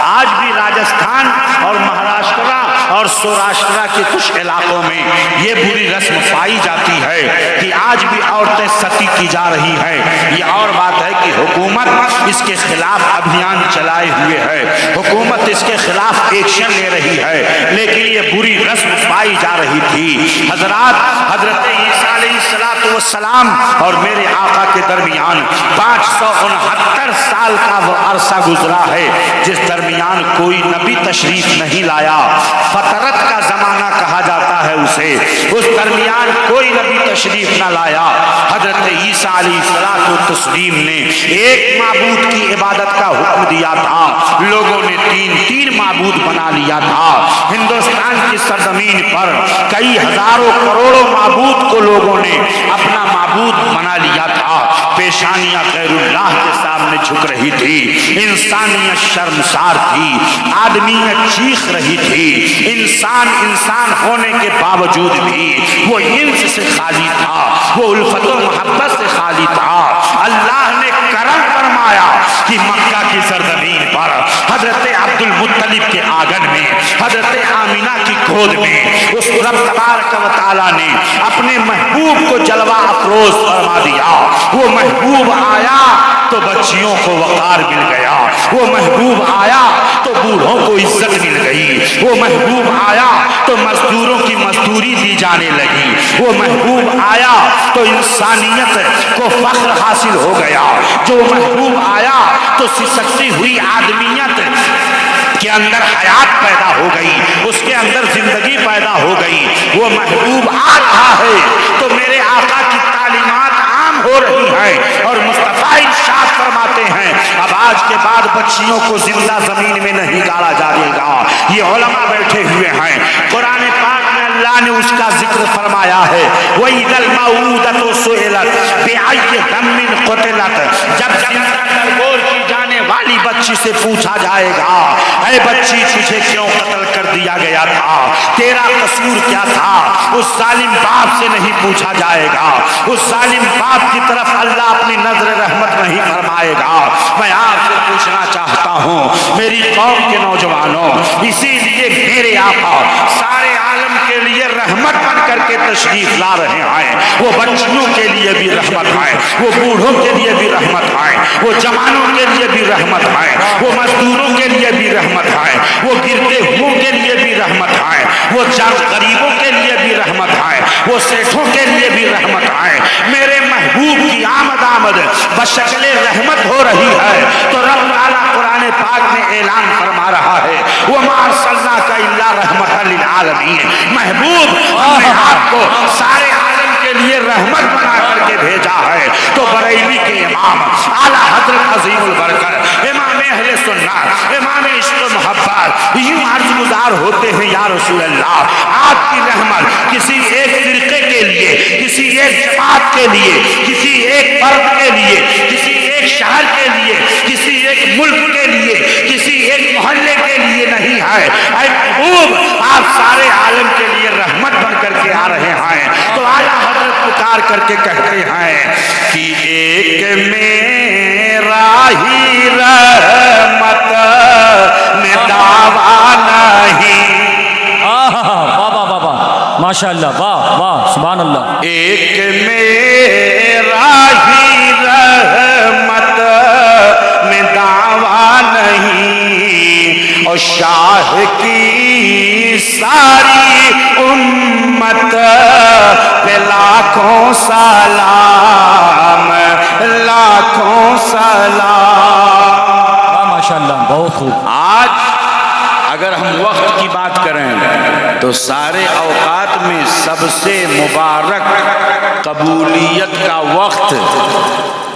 آج بھی راجستھان اور مہاراشٹر اور سوراشٹر کے کچھ علاقوں میں یہ بری رسم پائی جاتی ہے کہ آج بھی عورتیں ستی کی جا رہی ہیں۔ یہ اور بات ہے کہ حکومت اس کے خلاف ابھیان چلائے ہوئے ہے، حکومت اس کے خلاف ایکشن لے رہی ہے، لیکن یہ بری رسم پائی جا رہی تھی۔ حضرات، حضرت عیسیٰ علیہ السلام اور میرے آقا کے درمیان 569 سال کا وہ عرصہ گزرا ہے جس درمیان کوئی نبی تشریف نہیں لایا، فطرت کا زمانہ کہا جاتا ہے اسے، اس درمیان کوئی نبی تشریف نہ لایا۔ حضرت عیسیٰ علیہ السلام نے ایک معبود کی عبادت کا حکم دیا تھا، لوگوں نے تین معبود بنا لیا تھا۔ ہندوستان کی سرزمین پر کئی ہزاروں کروڑوں معبود کو لوگوں نے اپنا معبود بنا لیا تھا، پیشانیاں غیر اللہ کے سامنے جھک رہی تھی، انسانیت شرمسار تھی، آدمیت چیخ رہی تھی، انسان ہونے کے باوجود بھی وہ انس سے خالی تھا، وہ الفت و محبت سے خالی تھا۔ اللہ نے کرم فرمایا کہ مکہ کی سرزمین پر حضرت عبد المطلب کے آنگن میں، حضرت آمینہ کی گود میں اس رب تبارک و تعالیٰ نے اپنے محبوب کو جلوہ افروز فرما دیا۔ وہ محبوب آیا تو بچیوں کو وقار مل گیا، وہ محبوب آیا تو بوڑھوں کو عزت مل گئی، وہ محبوب آیا تو مزدوروں کی مزدوری دی جانے لگی، وہ محبوب آیا تو انسانیت کو فخر حاصل ہو گیا، جو محبوب آیا تو سسکتی ہوئی آدمیت کے اندر حیات پیدا ہو گئی، اس کے اندر زندگی پیدا ہو گئی۔ وہ محبوب آ رہا ہے تو میرے آقا کی تعلیمات عام ہو رہی ہیں اور مصطفیٰ ارشاد فرماتے ہیں اب آج کے بعد بچیوں کو زندہ زمین میں نہیں گاڑا جائے گا۔ یہ علماء بیٹھے ہوئے ہیں، قرآن پاک میں اللہ نے اس کا ذکر فرمایا ہے، وَإِذَا الْمَوْءُودَةُ سُئِلَتْ بِأَيِّ ذَنبٍ قُتِلَتْ، جب سرگور کی جانے والی بچی سے پوچھا جائے گا اے بچی تجھے کیوں قتل کر دیا گیا تھا، تیرا قصور کیا تھا، اس ظالم باپ سے نہیں پوچھا جائے گا، اس ظالم باپ کی طرف اللہ اپنی نظر رحمت نہیں فرمائے گا۔ میں آپ سے پوچھنا چاہتا ہوں میری قوم کے نوجوانوں، اسی لیے میرے آقا سارے عالم کے لیے رحمت بن کر کے تشریف لا رہے ہیں، وہ بچیوں کے لیے بھی رحمت ہے، وہ بوڑھوں کے لیے بھی رحمت ہے، وہ جوانوں کے لیے بھی رحمت ہے، وہ مزدوروں کے لیے بھی رحمت ہے، وہ گرتے ہوئوں کے لیے بھی رحمت ہے، وہ غریبوں کے لیے بھی رحمت ہے، وہ سیٹھوں کے لیے بھی رحمت ہے۔ میرے محبوب کی آمد بشکل رحمت ہو رہی ہے تو رب تعالیٰ قرآن پاک میں اعلان فرما رہا ہے وَمَا أَرْسَلْنَاكَ إِلَّا رَحْمَةً لِلْعَالَمِينَ، محبوب ہم نے آپ کو سارے عالم کے لیے رحمت بنا کر کے بھیجا ہے۔ تو بریلی کے امام اعلیٰ حضرت عظیم البرکت امام اہل سنت امام عشق و محبت یوں عرض گزار ہوتے ہیں یا رسول اللہ آپ کی رحمت کسی ایک فرقے کے لیے، کسی ایک جماعت کے لیے، کسی ایک فرد کے لیے، کسی ایک شہر کے لیے، کسی ایک ملک کے لیے، کسی ایک محلے کے لیے نہیں ہے۔ اے محبوب آپ سارے عالم کے لیے رحمت بن کر کے آ رہے ہیں۔ تو آیا حضرت پکار کر کے کہتے ہیں کہ ایک میرا ہی رحمت میں دعویٰ نہیں، واہ واہ واہ واہ ماشاء اللہ، واہ واہ سبحان اللہ، ایک میرا شاہ کی ساری امت پہ لاکھوں سلام، لاکھوں سلام۔ ماشاءاللہ بہت خوب۔ آج اگر ہم وقت کی بات کریں تو سارے اوقات میں سب سے مبارک قبولیت کا وقت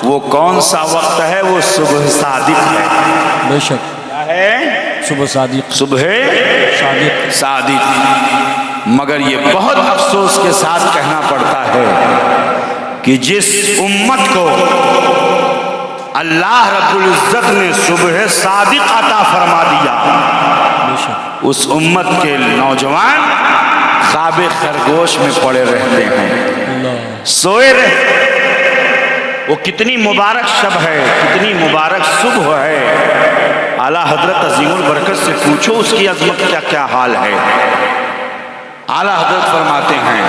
وہ کون سا وقت ہے؟ وہ صبح صادق ہے۔ بے شک کیا ہے؟ صبح صادق، صبح صادق۔ صادق۔ مگر یہ بہت افسوس کے ساتھ کہنا پڑتا ہے کہ جس امت کو اللہ رب العزت نے صبح صادق عطا فرما دیا، اس امت کے نوجوان خواب خرگوش میں پڑے رہتے ہیں، سوئے رہتے۔ وہ کتنی مبارک شب ہے، کتنی مبارک صبح ہے۔ اعلیٰ حضرت عظیم البرکت سے پوچھو اس کی عظمت کا کیا حال ہے۔ اعلیٰ حضرت فرماتے ہیں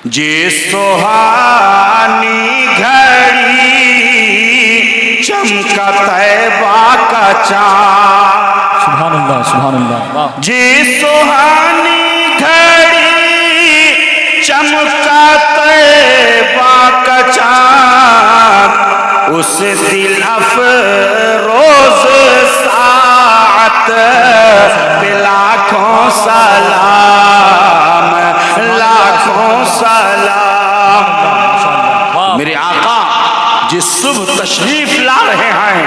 جس سہانی گھڑی چمکا طیبہ کا چاند، سبحان اللہ سبحان اللہ، واہ۔ جس سہانی گھڑی چمکا طیبہ کا چاند، اس دل افروز ساعت پہ لاکھوں سلام، لاکھوں سلام۔ میرے آقا جس صبح تشریف لا رہے ہیں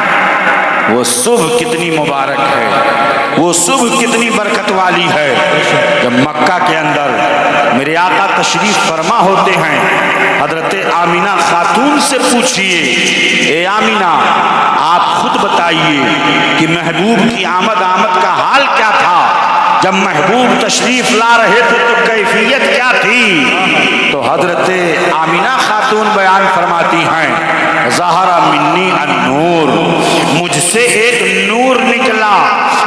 وہ صبح کتنی مبارک ہے، وہ صبح کتنی برکت والی ہے۔ جب مکہ کے اندر میرے آقا تشریف فرما ہوتے ہیں، حضرت آمینہ خاتون سے پوچھئے، اے آمینہ آپ خود بتائیے کہ محبوب کی آمد کا حال کیا تھا؟ جب محبوب تشریف لا رہے تھے تو کیفیت کیا تھی؟ تو حضرت آمینہ خاتون بیان فرماتی ہیں، ظہر منی النور، مجھ سے ایک نور نکلا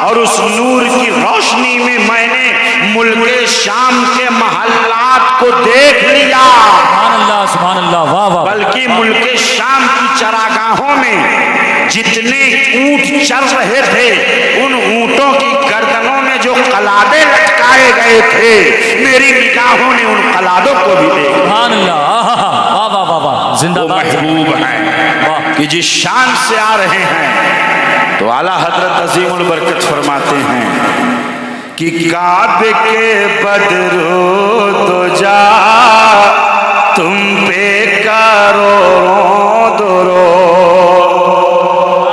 اور اس نور کی روشنی میں میں نے ملک شام کے محلات کو دیکھ لیا۔ سبحان اللہ، واہ واہ۔ بلکہ ملک شام کی چراگاہوں میں جتنے اونٹ چل رہے تھے، ان اونٹوں کی گردنوں میں جو قلادے لٹکائے گئے تھے، میری نگاہوں نے ان قلادوں کو بھی دیکھا۔ سبحان اللہ، واہ واہ واہ واہ، زندہ وہ باد۔ محبوب ہیں کہ جس شان سے آ رہے ہیں، تو اعلیٰ حضرت عظیم البرکت فرماتے ہیں کہ کعبے کے بدرو دو جا تم پہ کرو درو،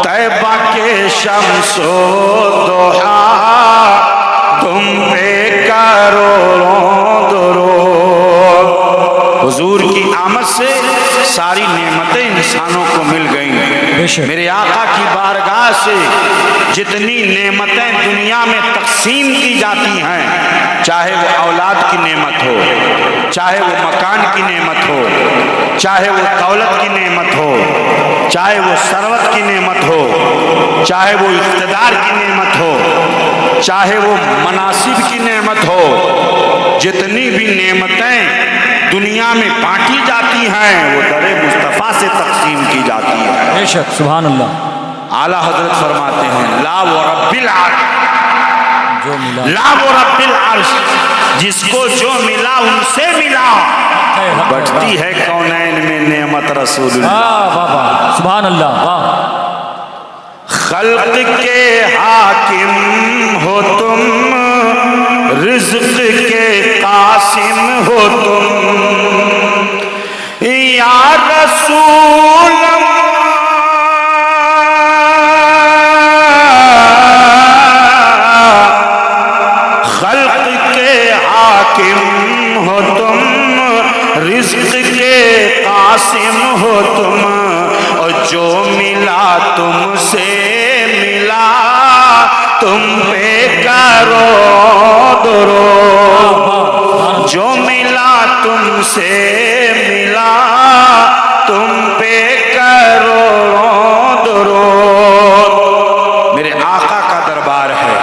طیبہ کے شمس و ضحا تم پہ کرو درو۔ حضور کی آمد سے ساری نعمتیں انسانوں کو مل گئیں۔ میرے آقا کی بارگاہ سے جتنی نعمتیں دنیا میں تقسیم کی جاتی ہیں، چاہے وہ اولاد کی نعمت ہو، چاہے وہ مکان کی نعمت ہو، چاہے وہ دولت کی نعمت ہو، چاہے وہ ثروت کی نعمت ہو، چاہے وہ اقتدار کی نعمت ہو، چاہے وہ مناصب کی نعمت ہو، جتنی بھی نعمتیں دنیا میں بانٹی جاتی ہیں وہ در مصطفیٰ سے تقسیم کی جاتی ہیں۔ بے شک، سبحان اللہ۔ اعلیٰ حضرت فرماتے ہیں لا ورب العرش، جو ملا لا ورب العرش، جس کو جو ملا ان سے ملا، بٹتی ہے کونین میں نعمت رسول اللہ۔ واہ واہ واہ، سبحان اللہ، واہ۔ خلق کے حاکم ہو تم، رزق کے قاسم ہو تم، یا رسول خلق کے حاکم ہو تم، رزق کے قاسم ہو تم، اور جو ملا تم سے ملا تم پہ کرو درود، جو ملا تم سے ملا تم پہ کرو درود۔ میرے آقا کا دربار ہے،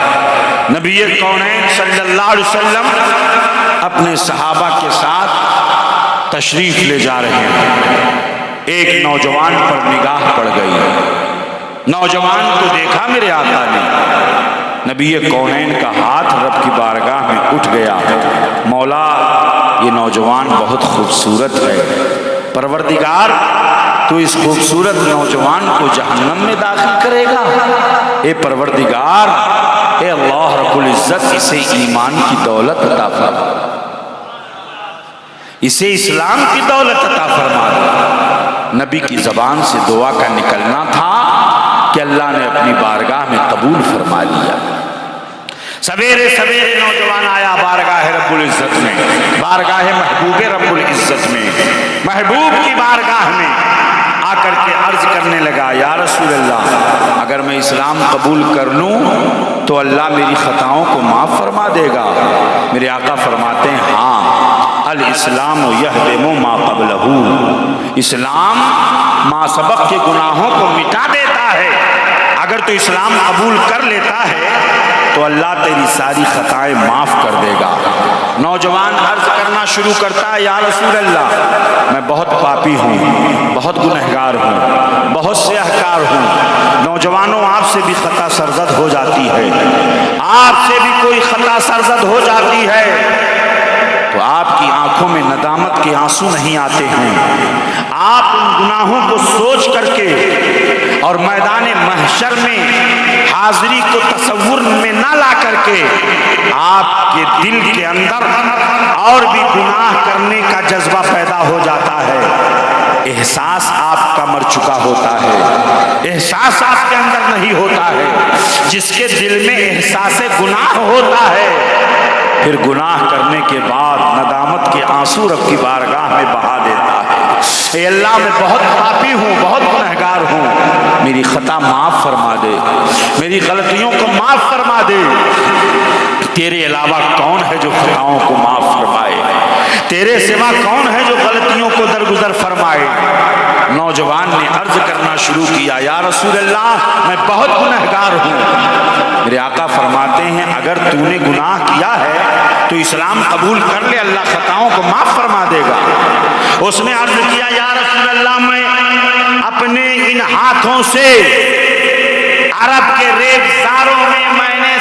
نبی کونین صلی اللہ علیہ وسلم اپنے صحابہ کے ساتھ تشریف لے جا رہے ہیں۔ ایک نوجوان پر نگاہ پڑ گئی، نوجوان کو دیکھا میرے آقا نے، نبی کونین کا ہاتھ رب کی بارگاہ میں اٹھ گیا، مولا یہ نوجوان بہت خوبصورت ہے، پروردگار تو اس خوبصورت نوجوان کو جہنم میں داخل کرے گا؟ اے پروردگار، اے اللہ رب العزت اسے ایمان کی دولت عطا فرما، اسے اسلام کی دولت عطا فرما دے۔ نبی کی زبان سے دعا کا نکلنا تھا کہ اللہ نے اپنی بارگاہ میں قبول فرما لیا۔ سویرے سویرے نوجوان آیا بارگاہ رب العزت میں، بارگاہ محبوب رب العزت میں، محبوب کی بارگاہ میں آ کر کے عرض کرنے لگا، یا رسول اللہ اگر میں اسلام قبول کر لوں تو اللہ میری خطاؤں کو معاف فرما دے گا؟ میرے آقا فرماتے ہیں ہاں، الاسلام یہدم ما قبلہ، اسلام ما سبق کے گناہوں کو مٹا دیتا ہے۔ اگر تو اسلام قبول کر لیتا ہے تو اللہ تیری ساری خطائیں معاف کر دے گا۔ نوجوان عرض کرنا شروع کرتا ہے، یا رسول اللہ میں بہت پاپی ہوں، بہت گنہگار ہوں، بہت سیاہکار ہوں۔ نوجوانوں آپ سے بھی خطا سرزد ہو جاتی ہے، آپ سے بھی کوئی خطا سرزد ہو جاتی ہے تو آپ کی آنکھوں میں ندامت کے آنسو نہیں آتے ہیں، آپ ان گناہوں کو سوچ کر کے اور میدان محشر میں حاضری کو تصور میں نہ لا کر کے آپ کے دل کے اندر اور بھی گناہ کرنے کا جذبہ پیدا ہو جاتا ہے۔ احساس آپ کا مر چکا ہوتا ہے، احساس آپ کے اندر نہیں ہوتا ہے۔ جس کے دل میں احساس گناہ ہوتا ہے پھر گناہ کرنے کے بعد ندامت کے آنسو رب کی بارگاہ میں بہا دیتا ہے۔ اے اللہ میں بہت پاپی ہوں، بہت گنہگار ہوں، میری خطا معاف فرما دے، میری غلطیوں کو معاف فرما دے۔ تیرے علاوہ کون ہے جو خطاؤں کو معاف فرمائے؟ تیرے سوا کون ہے جو غلطیوں کو درگزر فرمائے؟ نوجوان نے عرض کرنا شروع کیا، یا رسول اللہ میں بہت گنہگار ہوں۔ میرے آقا فرماتے ہیں اگر تو نے گناہ کیا ہے تو اسلام قبول کر لے، اللہ خطاؤں کو معاف فرما دے گا۔ اس نے عرض کیا، یا رسول اللہ میں اپنے ان ہاتھوں سے عرب کے ریگزاروں میں نے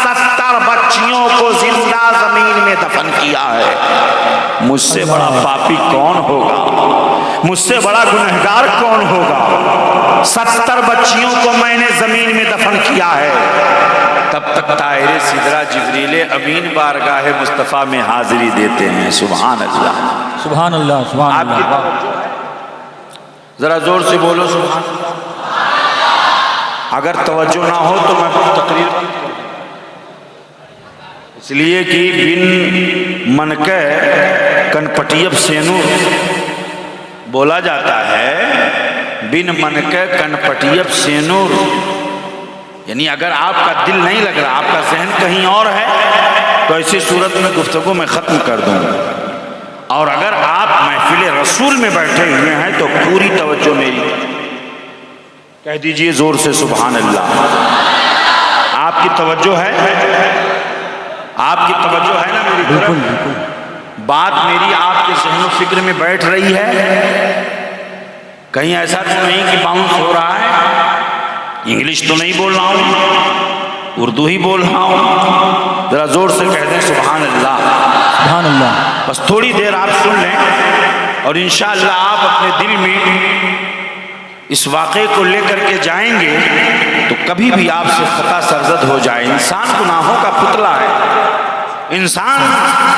70 بچیوں کو زندہ زمین میں دفن کیا ہے۔ مجھ سے بڑا پاپی کون ہوگا؟ مجھ سے بڑا گنہگار کون ہوگا؟ 70 بچیوں کو میں نے زمین میں دفن کیا ہے۔ تب تک طاہر سدرہ جبریل امین بارگاہ مصطفیٰ میں حاضری دیتے ہیں۔ سبحان اللہ، سبحان اللہ، سبحان آپ کی اللہ۔ توجہ ہے؟ ذرا زور سے بولو سبحان اللہ۔ اگر توجہ نہ ہو تو میں تقریر اس لیے کہ بن منکے کنپٹیب سینور بولا جاتا ہے، بن منکے کنپٹیب سینور، یعنی اگر آپ کا دل نہیں لگ رہا، آپ کا ذہن کہیں اور ہے تو ایسی صورت میں گفتگو میں ختم کر دوں گا، اور اگر آپ محفل رسول میں بیٹھے ہوئے ہیں تو پوری توجہ میری، کہہ دیجئے زور سے سبحان اللہ۔ آپ کی توجہ ہے؟ آپ کی توجہ ہے نا میری طرف؟ بالکل بالکل۔ بات میری آپ کے ذہن و فکر میں بیٹھ رہی ہے؟ کہیں ایسا تو نہیں کہ باؤنس ہو رہا ہے؟ انگلش تو نہیں بول رہا ہوں، اردو ہی بول رہا ہوں؟ ذرا زور سے کہہ دیں سبحان اللہ۔ سبحان اللہ۔ بس تھوڑی دیر آپ سن لیں اور انشاءاللہ آپ اپنے دل میں اس واقعے کو لے کر کے جائیں گے تو کبھی بھی آپ سے خطا سرزد ہو جائے۔ انسان گناہوں کا پتلا ہے، انسان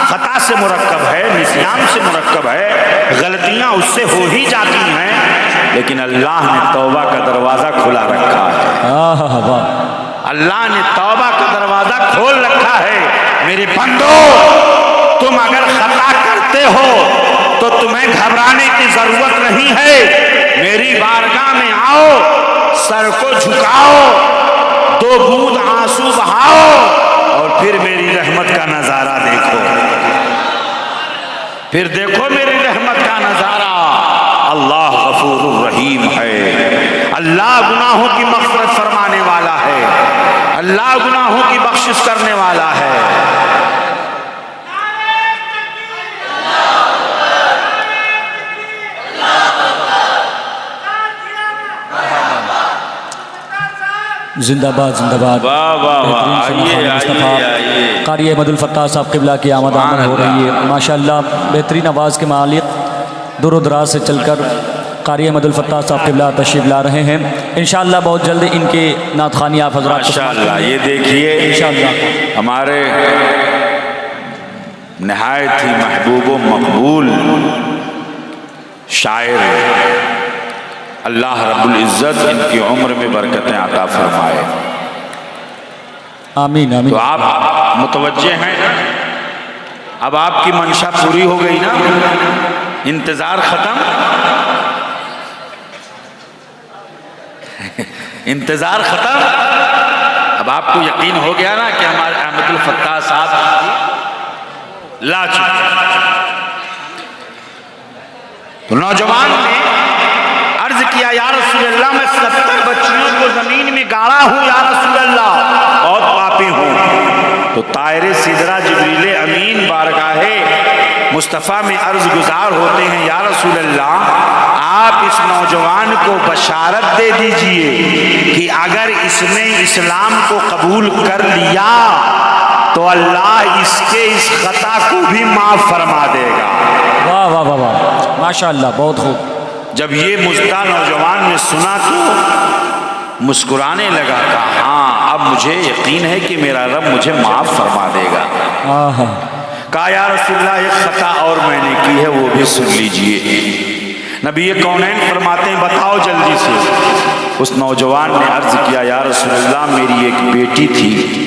خطا سے مرکب ہے، نسیان سے مرکب ہے، غلطیاں اس سے ہو ہی جاتی ہیں، لیکن اللہ نے توبہ کا دروازہ کھلا رکھا ہے۔ اللہ نے توبہ کا دروازہ کھول رکھا ہے۔ میرے بندو، تم اگر خطا کرتے ہو تو تمہیں گھبرانے کی ضرورت نہیں ہے۔ میری بارگاہ میں آؤ، سر کو جھکاؤ، 2 بوند آنسو بہاؤ اور پھر میری رحمت کا نظارہ دیکھو، پھر دیکھو میری رحمت کا نظارہ۔ اللہ غفور الرحیم ہے، اللہ گناہوں کی مغفرت فرمانے والا ہے، اللہ گناہوں کی بخشش کرنے والا ہے۔ زندہ باد واہ واہ واہ، بہترین سے آئیے مقام آئیے مصطفیٰ آئیے، قاری احمد الفتاح صاحب قبلہ کی آمد ہو رہی ہے ماشاءاللہ، بہترین آواز کے مالک دور و دراز سے چل کر قاری احمد الفتاح صاحب قبلہ تشریف لا رہے ہیں، انشاءاللہ بہت جلد ان کے نعت خوانی آپ حضرات کو سماعت ماشاءاللہ۔ یہ دیکھیے انشاءاللہ ہمارے نہایت ہی محبوب و مقبول شاعر، اللہ رب العزت ان کی عمر میں برکتیں عطا فرمائے۔ آمین آمین۔ تو آپ متوجہ ہیں، اب آپ کی منشا پوری ہو گئی نا، انتظار ختم، انتظار ختم، اب آپ کو یقین ہو گیا نا کہ ہمارے احمد الفتاح صاحب لا چکے۔ تو نوجوان نے عرض کیا یا رسول اللہ میں 70 بچیوں کو زمین میں گاڑا ہوں یا رسول اللہ، بہت پاپی ہوں۔ تو طائر سدرہ جبریل امین بارگاہ مصطفیٰ میں عرض گزار ہوتے ہیں یا رسول اللہ آپ اس نوجوان کو بشارت دے دیجئے کہ اگر اس نے اسلام کو قبول کر لیا تو اللہ اس کے اس خطا کو بھی معاف فرما دے گا۔ واہ واہ واہ واہ، ماشاءاللہ بہت خوب۔ جب یہ مزدہ نوجوان نے سنا تو مسکرانے لگا، کہا ہاں اب مجھے یقین ہے کہ میرا رب مجھے معاف فرما دے گا۔ کہا یا رسول اللہ ایک خطا اور میں نے کی ہے وہ بھی سن لیجئے۔ نبی کونین فرماتے ہیں بتاؤ جلدی سے۔ اس نوجوان نے عرض کیا یا رسول اللہ میری ایک بیٹی تھی،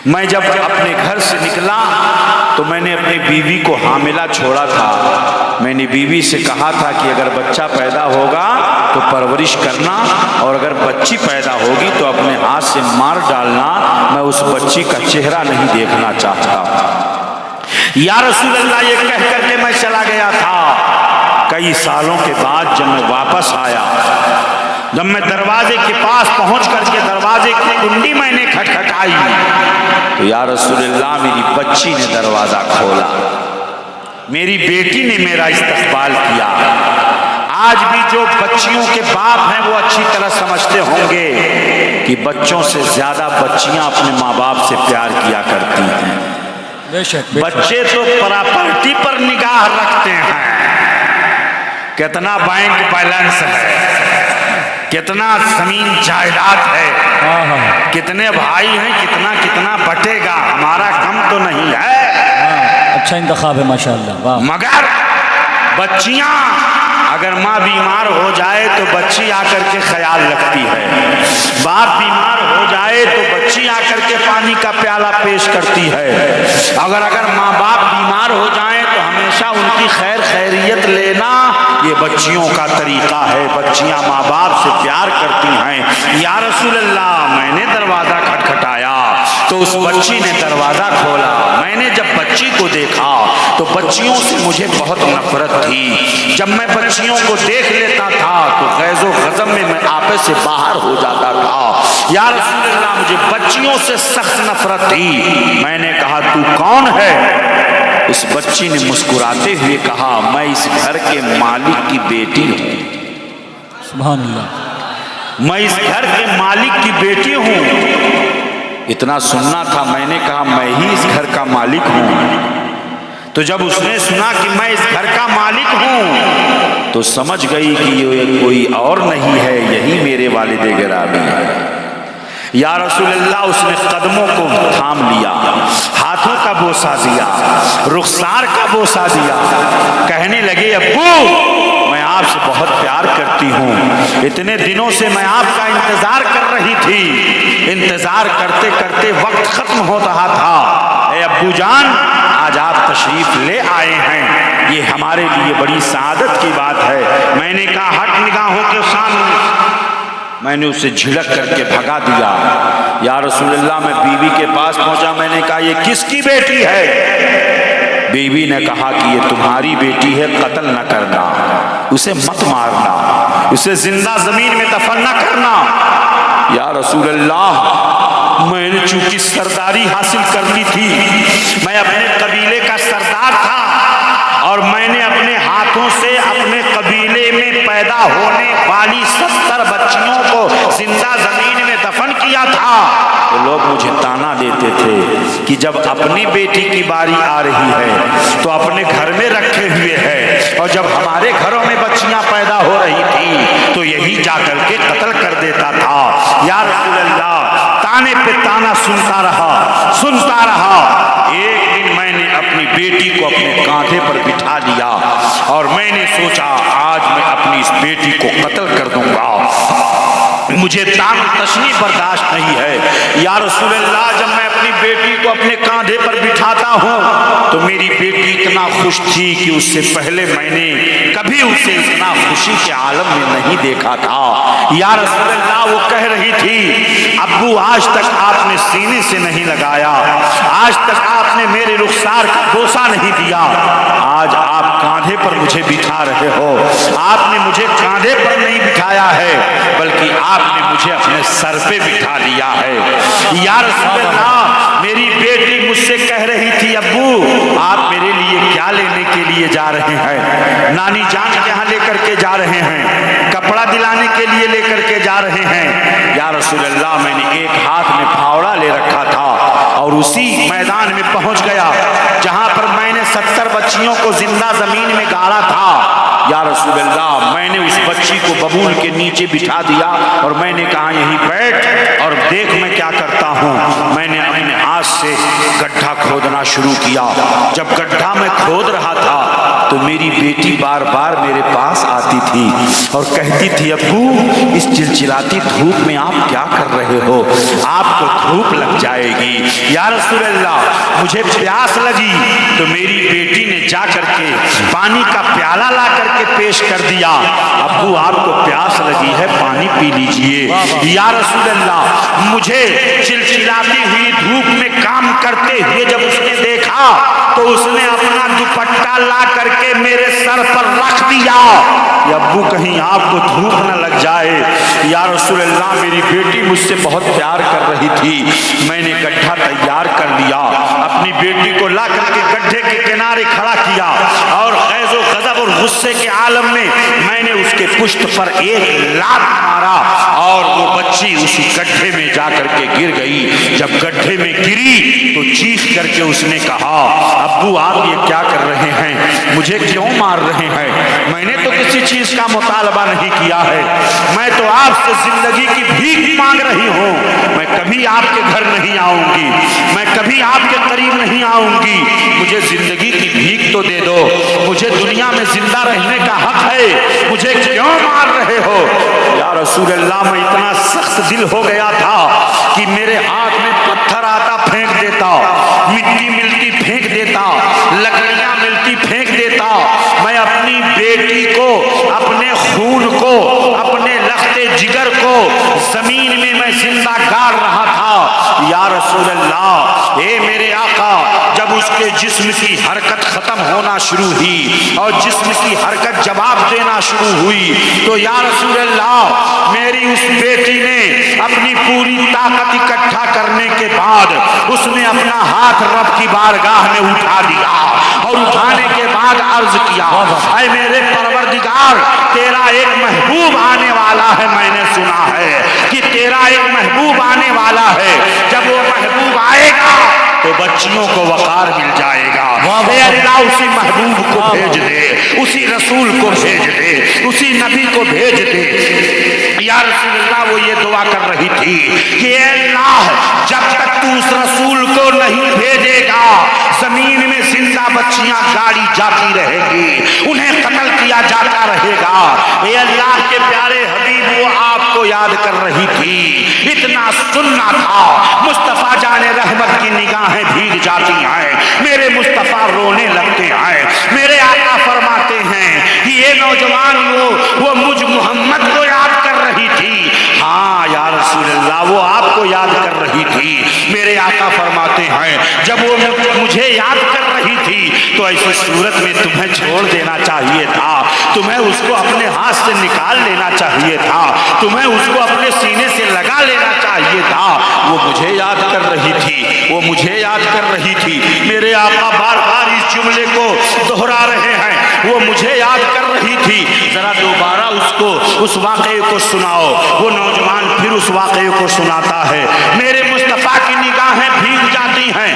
میں جب اپنے گھر سے نکلا تو میں نے اپنی بیوی کو حاملہ چھوڑا تھا، میں نے بیوی سے کہا تھا کہ اگر بچہ پیدا ہوگا تو پرورش کرنا اور اگر بچی پیدا ہوگی تو اپنے ہاتھ سے مار ڈالنا، میں اس بچی کا چہرہ نہیں دیکھنا چاہتا۔ یا رسول اللہ یہ کہہ کر کے میں چلا گیا تھا۔ کئی سالوں کے بعد جب میں واپس آیا، جب میں دروازے کے پاس پہنچ کر کے دروازے کی کنڈی میں نے کھٹکھٹائی تو یا رسول اللہ میری بچی نے دروازہ کھولا، میری بیٹی نے میرا استقبال کیا۔ آج بھی جو بچیوں کے باپ ہیں وہ اچھی طرح سمجھتے ہوں گے کہ بچوں سے زیادہ بچیاں اپنے ماں باپ سے پیار کیا کرتی ہیں۔ بے شک بچے تو پراپرٹی پر نگاہ رکھتے ہیں، کتنا بینک بیلنس ہے، کتنا زمین جائیداد ہے، کتنے بھائی ہیں، کتنا کتنا بٹے گا، ہمارا کم تو نہیں ہے۔ اچھا انتخاب ہے ماشاءاللہ۔ واہ مگر بچیاں اگر ماں بیمار ہو جائے تو بچی آ کر کے خیال رکھتی ہے، باپ بیمار ہو جائے تو بچی آ کر کے پانی کا پیالہ پیش کرتی ہے، اگر ماں باپ بیمار ہو جائیں تو ہمیشہ ان کی خیر خیریت لینا یہ بچیوں کا طریقہ ہے، بچیاں ماں باپ سے پیار کرتی ہیں۔ یا رسول اللہ میں نے دروازہ کھٹکھٹایا تو اس بچی نے دروازہ کھولا، میں نے جب بچی کو دیکھا تو بچیوں سے مجھے بہت نفرت تھی، جب میں بچیوں کو دیکھ لیتا تھا تو غیظ و غضب میں میں آپے سے باہر ہو جاتا تھا۔ یا رسول اللہ مجھے بچیوں سے سخت نفرت تھی۔ میں نے کہا تو کون ہے؟ اس بچی نے مسکراتے ہوئے کہا میں اس گھر کے مالک کی بیٹی ہوں، سبحان اللہ، میں اس گھر کے مالک کی بیٹی ہوں۔ اتنا سننا تھا، میں نے کہا میں ہی اس گھر کا مالک ہوں۔ تو جب اس نے سنا کہ میں اس گھر کا مالک ہوں تو سمجھ گئی کہ یہ کوئی اور نہیں ہے، یہی میرے والد گرامی ہے۔ یا رسول اللہ اس نے قدموں کو تھام لیا، ہاتھوں کا بوسہ دیا، رخسار کا بوسہ دیا، کہنے لگے ابو میں آپ سے بہت پیار کرتی ہوں، اتنے دنوں سے میں آپ کا انتظار کر رہی تھی، انتظار کرتے کرتے وقت ختم ہو رہا تھا، اے ابو جان آج آپ تشریف لے آئے ہیں، یہ ہمارے لیے بڑی سعادت کی بات ہے۔ میں نے کہا ہٹ نگاہوں کے سامنے، میں نے اسے جھڑک کر کے بھگا دیا۔ یا رسول اللہ میں بیوی کے پاس پہنچا، میں نے کہا یہ کس کی بیٹی ہے؟ بیوی نے کہا کہ یہ تمہاری بیٹی ہے، قتل نہ کرنا، اسے مت مارنا، اسے زندہ زمین میں دفن نہ کرنا۔ یا رسول اللہ میں نے چونکہ سرداری حاصل کر لی تھی، میں اپنے قبیلے کا سردار تھا اور میں نے اپنے ہاتھوں سے اپنے قبیلے میں پیدا ہونے والی 70 بچیوں کو زندہ زمین میں دفن کہ جب اپنی بیٹی کی باری آ رہی ہے تو اپنے گھر میں رکھے ہوئے ہے، اور جب ہمارے گھروں میں بچیاں پیدا ہو رہی تھی تو یہی جا کر کے قتل کر دیتا تھا۔ یا رسول اللہ، تانے پہ تانا سنتا رہا۔ ایک دن میں نے اپنی بیٹی کو اپنے کاندھے پر بٹھا لیا اور میں نے سوچا آج میں اپنی اس بیٹی کو قتل کر دوں گا، مجھے تان تشنی برداشت نہیں ہے۔ یا رسول اللہ، جب میں اپنی بیٹی کو اپنے کاندھے پر بٹھاتا ہوں تو میری بیٹی اتنا خوش تھی کہ اس سے پہلے میں نے کبھی اسے اتنا خوشی کے عالم میں نہیں دیکھا تھا۔ یا رسول اللہ، وہ کہہ رہی تھی ابو آج تک آپ نے سینے سے نہیں لگایا، آج تک آپ نے میرے رخسار کا بوسہ نہیں دیا، آج آپ کاندھے پر مجھے بٹھا رہے ہو۔ آپ نے مجھے کاندھے پر نہیں بٹھایا ہے بلکہ آپ نے مجھے اپنے سر پہ بٹھا لیا ہے۔ یا رسول اللہ، میری بیٹی مجھ سے کہہ رہی تھی ابو آپ میرے لیے کیا لینے کے لیے جا رہے ہیں؟ نانی جان کے یہاں لے کر کے جا رہے ہیں، کپڑا دلانے کے لیے لے کر کے جا رہے ہیں۔ یا رسول اللہ، میں نے ایک ہاتھ میں پھاوڑا لے رکھا تھا اور اسی میدان میں پہنچ گیا جہاں پر میں نے 70 بچیوں کو زندہ زمین میں گاڑا تھا۔ یا رسول اللہ، میں نے اس بچی کو ببول کے نیچے بٹھا دیا اور میں نے کہا یہیں بیٹھ اور دیکھ میں کیا کرتا ہوں۔ میں نے اپنے ہاتھ سے گڈھا کھودنا شروع کیا۔ جب گڈھا میں کھود رہا تھا تو میری بیٹی بار بار میرے پاس آتی تھی اور کہتی تھی ابو اس چلچلاتی دھوپ میں آپ کیا کر رہے ہو؟ آپ کو دھوپ لگ جائے گی۔ یا رسول اللہ، مجھے پیاس لگی تو میری بیٹی نے جا کر کے پانی کا پیالہ لا کر کے پیش کر دیا، ابو آپ کو پیاس لگی ہے پانی پی لیجئے۔ یا رسول اللہ، مجھے چلچلاتی ہوئی دھوپ میں کام کرتے ہوئے جب اس نے دیکھا تو اس نے اپنا دوپٹہ لا کر کے میرے سر پر رکھ دیا کہ ابو کہیں آپ کو دھوپ نہ لگ جائے۔ یا رسول اللہ، میری بیٹی مجھ سے بہت پیار کر رہی تھی، میں نے گڈھا تیار کر لیا، اپنی بیٹی کو لا کر کے گڈھے کے کنارے کھڑا کیا اور غیظ و غضب اور غصے کے عالم میں نے اس کے پشت پر ایک لات مارا اور وہ بچی اسی گڈھے میں جا کر کے گر گئی۔ جب گڈھے میں گری تو چیخ کر کے اس نے کہا ابو آپ یہ کیا کر رہے ہیں؟ مجھے کیوں مار رہے ہیں؟ میں نے تو کسی چیز کا مطالبہ نہیں کیا ہے، میں تو آپ سے زندگی کی بھیک مانگ رہی ہوں، میں کبھی آپ کے گھر نہیں آؤں گی، میں کبھی آپ کے قریب نہیں آؤں گی، مجھے زندگی کی بھیک تو دے دو، مجھے دنیا میں زندہ رہنے کا حق ہے، مجھے کیوں مار رہے ہو؟ یا رسول اللہ، میں اتنا سخت دل ہو گیا تھا کہ میرے ہاتھ میں پتھر آتا پھینک دیتا، مٹی ملتی پھینک دیتا، لکڑیاں ملتی پھینک دیتا، میں اپنی بیٹی کو، اپنے خون کو، اپنے لختے جگر کو زمین میں میں زندہ گاڑ رہا تھا۔ یا رسول اللہ، اے میرے آقا، جب اس کے جسم کی حرکت ختم ہونا شروع ہوئی اور جسم کی حرکت جواب دینا شروع ہوئی تو یا رسول اللہ، میری اس بیٹی نے اپنی پوری طاقت اکٹھا کرنے کے بعد اس نے اپنا ہاتھ رب کی بارگاہ میں اٹھا دیا اور اٹھانے کے بعد عرض کیا اے میرے پروردگار، تیرا ایک محبوب آنے والا ہے، میں نے سنا ہے کہ تیرا ایک محبوب آنے والا ہے، جب وہ محبوب آئے گا تو بچیوں کو وقار مل جائے گا۔ اے اللہ، اسی محبوب کو بھیج دے، اسی رسول کو بھیج دے، اسی نبی کو بھیج دے۔ یا رسول اللہ، وہ یہ دعا کر رہی تھی کہ اے اللہ، جب تک تو اس رسول کو نہیں بھیجے گا زمین میں زندہ بچیاں گاڑی جاتی رہے گی، انہیں قتل کیا جاتا رہے گا۔ اے اللہ کے پیارے حبیب، وہ آپ کو یاد کر رہی تھی، اتنا سننا تھا۔ مصطفیٰ جان رحمت کی نگاہیں بھیگ جاتی ہیں، میرے مصطفیٰ رونے لگتے ہیں، میرے آقا فرماتے ہیں کہ یہ نوجوان وہ مجھ محمد کو یاد کر رہی تھی۔ ہاں یا رسول اللہ، وہ آپ کو یاد کر رہی تھی۔ میرے آقا فرماتے ہیں جب وہ مجھے یاد کر رہی تھی تو ایسی صورت میں تمہیں چھوڑ دینا چاہیے تھا، تمہیں اس کو اپنے ہاتھ سے نکال لینا چاہیے تھا، تمہیں اس کو اپنے سینے سے لگا لینا چاہیے تھا۔ وہ مجھے یاد کر رہی تھی، وہ مجھے یاد کر رہی تھی۔ میرے آقا بار بار اس جملے کو دہرا رہے ہیں، وہ مجھے یاد کر رہی تھی۔ ذرا دوبارہ اس واقعے کو سناؤ۔ وہ نوجوان پھر اس واقعے کو سناتا ہے۔ میرے مصطفیٰ کی نگاہیں بھیگ جاتی ہیں،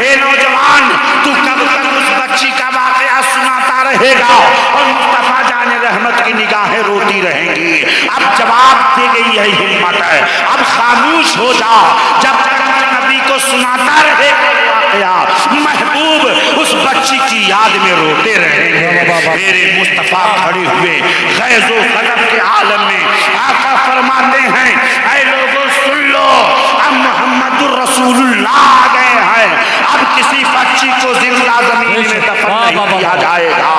اے نوجوان تو کب تک اس بچی کا واقعہ سناتا رہے گا اور مصطفیٰ جان رحمت کی نگاہیں روتی رہیں گی؟ اب جواب دے گئی ہے ہمت ہے، اب خاموش ہو جا، جب تک نبی کو سناتا رہے گا واقعہ محبوب اس بچی کی یاد میں روتے رہیں گے۔ میرے مصطفیٰ کھڑے ہوئے غیظ و غضب کے عالم میں آقا فرماتے ہیں اے لوگوں سن لو، اب محمد الرسول اللہ آ گئے ہیں، اب کسی بچی کو زندہ زمین میں دفن نہیں کیا جائے گا،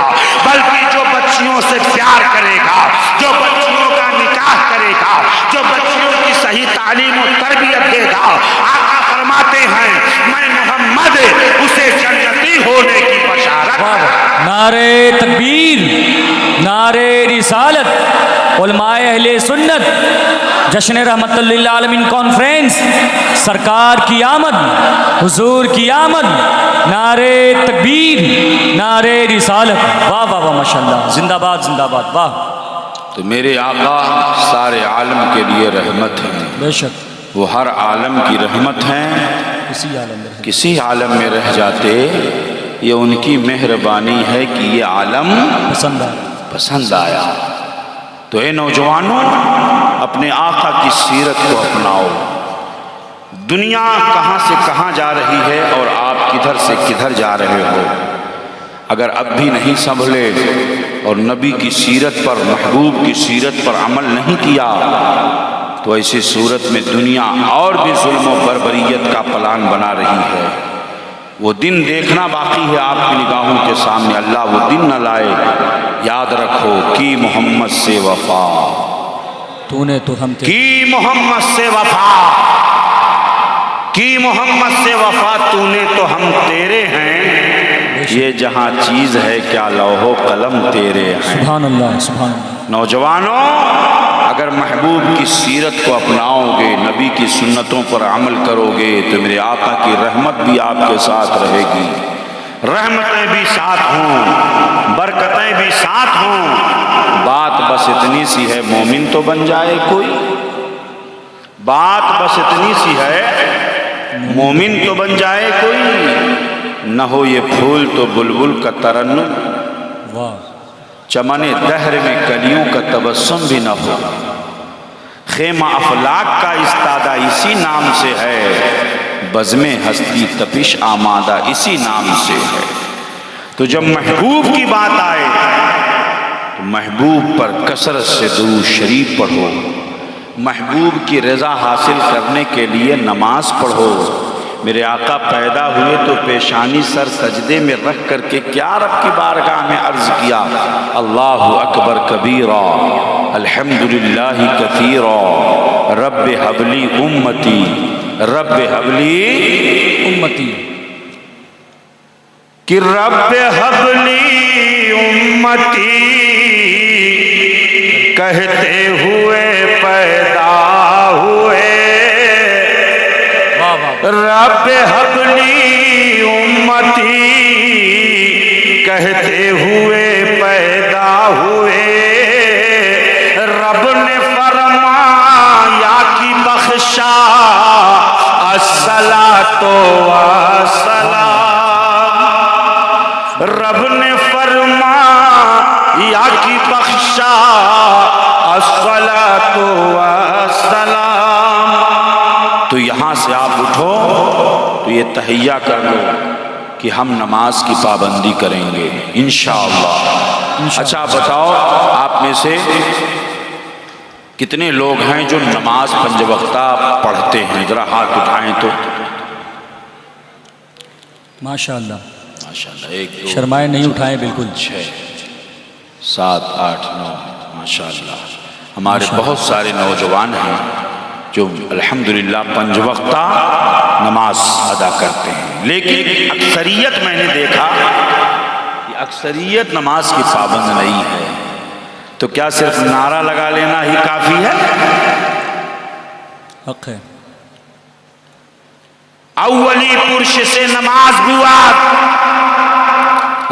بلکہ جو بچیوں سے پیار کرے گا، جو بچیوں کا نکاح کرے گا، جو بچیوں کی صحیح تعلیم و تربیت دے گا، آقا فرماتے ہیں میں محمد اسے جنتی ہونے کی بشارت۔ نعرہ تکبیر، نعرہ رسالت، علماء اہل سنت، جشن رحمت اللہ عالمین کانفرنس، سرکار کی آمد، حضور کی آمد، نعرہ تکبیر، نعرہ رسالت، واہ واہ واہ ماشاءاللہ، زندہ باد زندہ باد، واہ۔ تو میرے آقا سارے عالم کے لیے رحمت ہیں، بے شک وہ ہر عالم کی رحمت ہیں، کسی عالم میں کسی عالم میں رہ جاتے یہ ان کی مہربانی ہے کہ یہ عالم پسند آیا۔ تو اے نوجوانوں اپنے آقا کی سیرت کو اپناؤ۔ دنیا کہاں سے کہاں جا رہی ہے اور آپ کدھر سے کدھر جا رہے ہو، اگر اب بھی نہیں سنبھلے اور نبی کی سیرت پر، محبوب کی سیرت پر عمل نہیں کیا تو ایسی صورت میں دنیا اور بھی ظلم و بربریت کا پلان بنا رہی ہے۔ وہ دن دیکھنا باقی ہے آپ کی نگاہوں کے سامنے، اللہ وہ دن نہ لائے۔ یاد رکھو کی محمد سے وفا، تو نے تو ہم کی محمد سے وفا، کی محمد سے وفا، تو نے تو ہم تیرے ہیں، یہ جہاں چیز ہے کیا لوح و قلم تیرے ہیں۔ سبحان اللہ سبحان اللہ۔ نوجوانوں اگر محبوب کی سیرت کو اپناؤ گے، نبی کی سنتوں پر عمل کرو گے تو میرے آقا کی رحمت بھی آپ کے ساتھ رہے گی، رحمتیں بھی ساتھ ہوں، برکتیں بھی ساتھ ہوں۔ بات بس اتنی سی ہے مومن تو بن جائے کوئی، بات بس اتنی سی ہے مومن تو بن جائے کوئی، نہ ہو یہ پھول تو بلبل کا ترنم، واہ، چمن دہر میں کلیوں کا تبسم بھی نہ ہو، خیمہ افلاک کا استادہ اسی نام سے ہے، بزم ہستی تپش آمادہ اسی نام سے ہے۔ تو جب محبوب کی بات آئے تو محبوب پر کثرت سے درود شریف پڑھو، محبوب کی رضا حاصل کرنے کے لیے نماز پڑھو۔ میرے آقا پیدا ہوئے تو پیشانی سر سجدے میں رکھ کر کے کیا رب کی بارگاہ میں عرض کیا، اللہ اکبر کبیرا الحمدللہ کثیرا رب حبلی امتی، رب حبلی امتی، کہ رب حبلی امتی کہتے ہوئے پیدا ہوئے، رب حبلی امتی کہتے ہوئے پیدا ہوئے، رب نے فرمایا کہ بخشا الصلاۃ والسلام، رب نے فرمایا کہ بخشا الصلاۃ والسلام۔ تو یہاں سے آپ اٹھو تو یہ تہیہ کر لو کہ ہم نماز کی پابندی کریں گے انشاءاللہ۔ اچھا بتاؤ آپ میں سے کتنے لوگ ہیں جو نماز پنج وقتہ پڑھتے ہیں؟ ذرا ہاتھ اٹھائیں تو۔ ماشاءاللہ ماشاءاللہ، ایک دو شرمائے نہیں اٹھائیں بالکل، 6 7 8 9 ماشاءاللہ۔ ہمارے بہت سارے نوجوان ہیں جو الحمدللہ پنج وقتہ نماز ادا کرتے ہیں، لیکن اکثریت میں نے دیکھا کہ اکثریت نماز کی پابند نہیں ہے۔ تو کیا صرف نعرہ لگا لینا ہی کافی ہے؟ حق ہے۔ اولی پرش سے نماز بوات،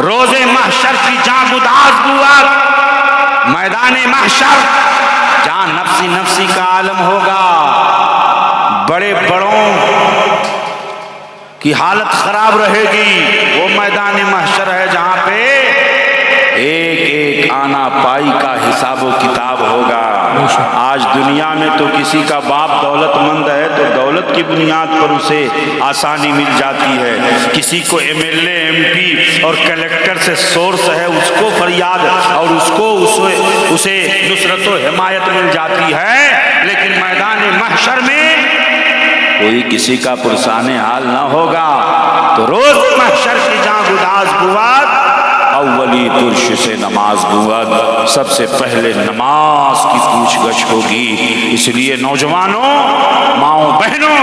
روز محشر کی جاں گداز بوات، میدان محشر جہاں نفسی نفسی کا عالم ہوگا، بڑے بڑوں کی حالت خراب رہے گی۔ وہ میدان محشر ہے جہاں پہ ایک ایک آنا پائی کا حساب و کتاب ہوگا۔ آج دنیا میں تو کسی کا باپ دولت مند ہے تو دولت کی بنیاد پر اسے آسانی مل جاتی ہے، کسی کو M L A M P اور کلیکٹر سے سورس ہے اس کو فریاد اور اسے نصرت و حمایت مل جاتی ہے، لیکن میدان محشر میں کوئی کسی کا پرسان حال نہ ہوگا۔ تو روز محشر کی جاں گداز بود اولی ترش سے نماز بود، سب سے پہلے نماز کی پوچھ گچھ ہوگی۔ اس لیے نوجوانوں، ماؤں بہنوں،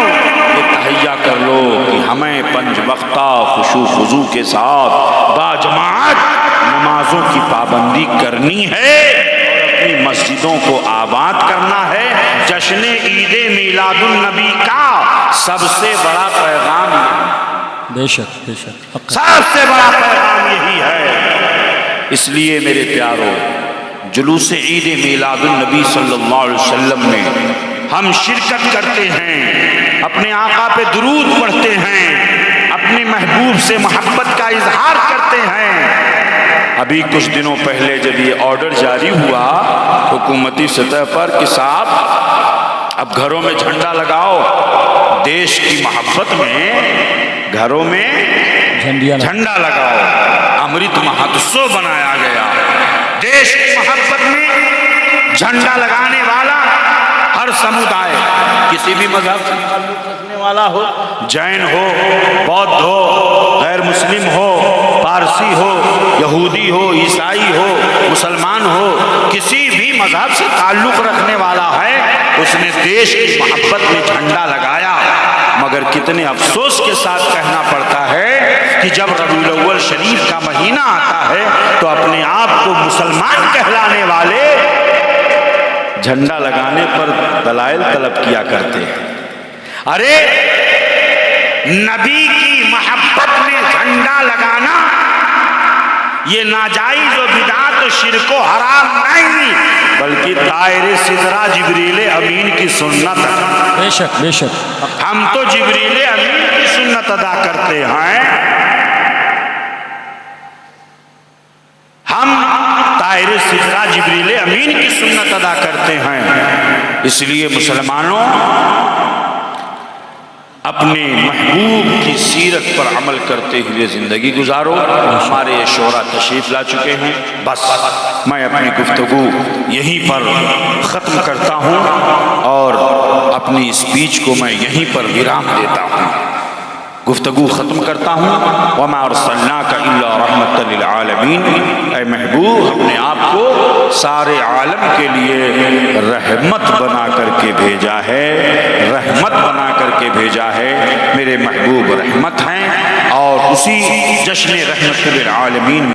یہ تہیہ کر لو کہ ہمیں 5 وقتہ خشوع خضوع کے ساتھ باجماعت نمازوں کی پابندی کرنی ہے، اپنی مسجدوں کو آباد کرنا ہے۔ جشن عید میلاد النبی کا سب سے بڑا پیغام، بے شک بے شک، سب سے بڑا پیغام یہی ہے۔ اس لیے میرے پیارو، جلوس عید میلاد النبی صلی اللہ علیہ وسلم میں ہم شرکت کرتے ہیں، اپنے آقا پہ درود پڑھتے ہیں، اپنے محبوب سے محبت کا اظہار کرتے ہیں۔ ابھی کچھ دنوں پہلے جب یہ آرڈر جاری ہوا حکومتی سطح پر کہ صاحب اب گھروں میں جھنڈا لگاؤ، دیش کی محبت میں گھروں میں جھنڈا لگاؤ، امرت مہوتسو بنایا گیا۔ دیش کی محبت میں جھنڈا لگانے والا ہر سمودائے، کسی بھی مذہب سے تعلق رکھنے والا ہو، جین ہو، بودھ ہو، غیر مسلم ہو، پارسی ہو، یہودی ہو، عیسائی ہو، مسلمان ہو، کسی بھی مذہب سے تعلق رکھنے والا ہے، اس نے دیش کی محبت میں جھنڈا لگایا۔ مگر کتنے افسوس کے ساتھ کہنا پڑتا ہے کہ جب ربیع الاول شریف کا مہینہ آتا ہے تو اپنے آپ کو مسلمان کہلانے والے جھنڈا لگانے پر دلائل طلب کیا کرتے ہیں۔ ارے نبی کی محبت میں جھنڈا لگانا یہ ناجائز و بدعت و شرک و حرام نہیں، بلکہ طائر سدرہ جبریل امین کی سنت ہے۔ بے شک بے شک، ہم تو جبریل امین کی سنت ادا کرتے ہیں، ہم طائر سدرہ جبریل امین کی سنت ادا کرتے ہیں۔ اس لیے مسلمانوں، اپنے محبوب کی سیرت پر عمل کرتے ہوئے زندگی گزارو۔ ہمارے یہ شعراء تشریف لا چکے ہیں، بس میں اپنی گفتگو یہیں پر ختم کرتا ہوں اور اپنی اسپیچ کو میں یہیں پر ویرام دیتا ہوں، گفتگو ختم کرتا ہوں۔ وَمَا أَرْسَلْنَاكَ إِلَّا رَحْمَةً لِلْعَالَمِينَ، اے محبوب اپنے آپ کو سارے عالم کے لیے رحمت بنا کر کے بھیجا ہے، رحمت بنا کر کے بھیجا ہے۔ میرے محبوب رحمت ہیں اور اسی جشن رحمت للعالمین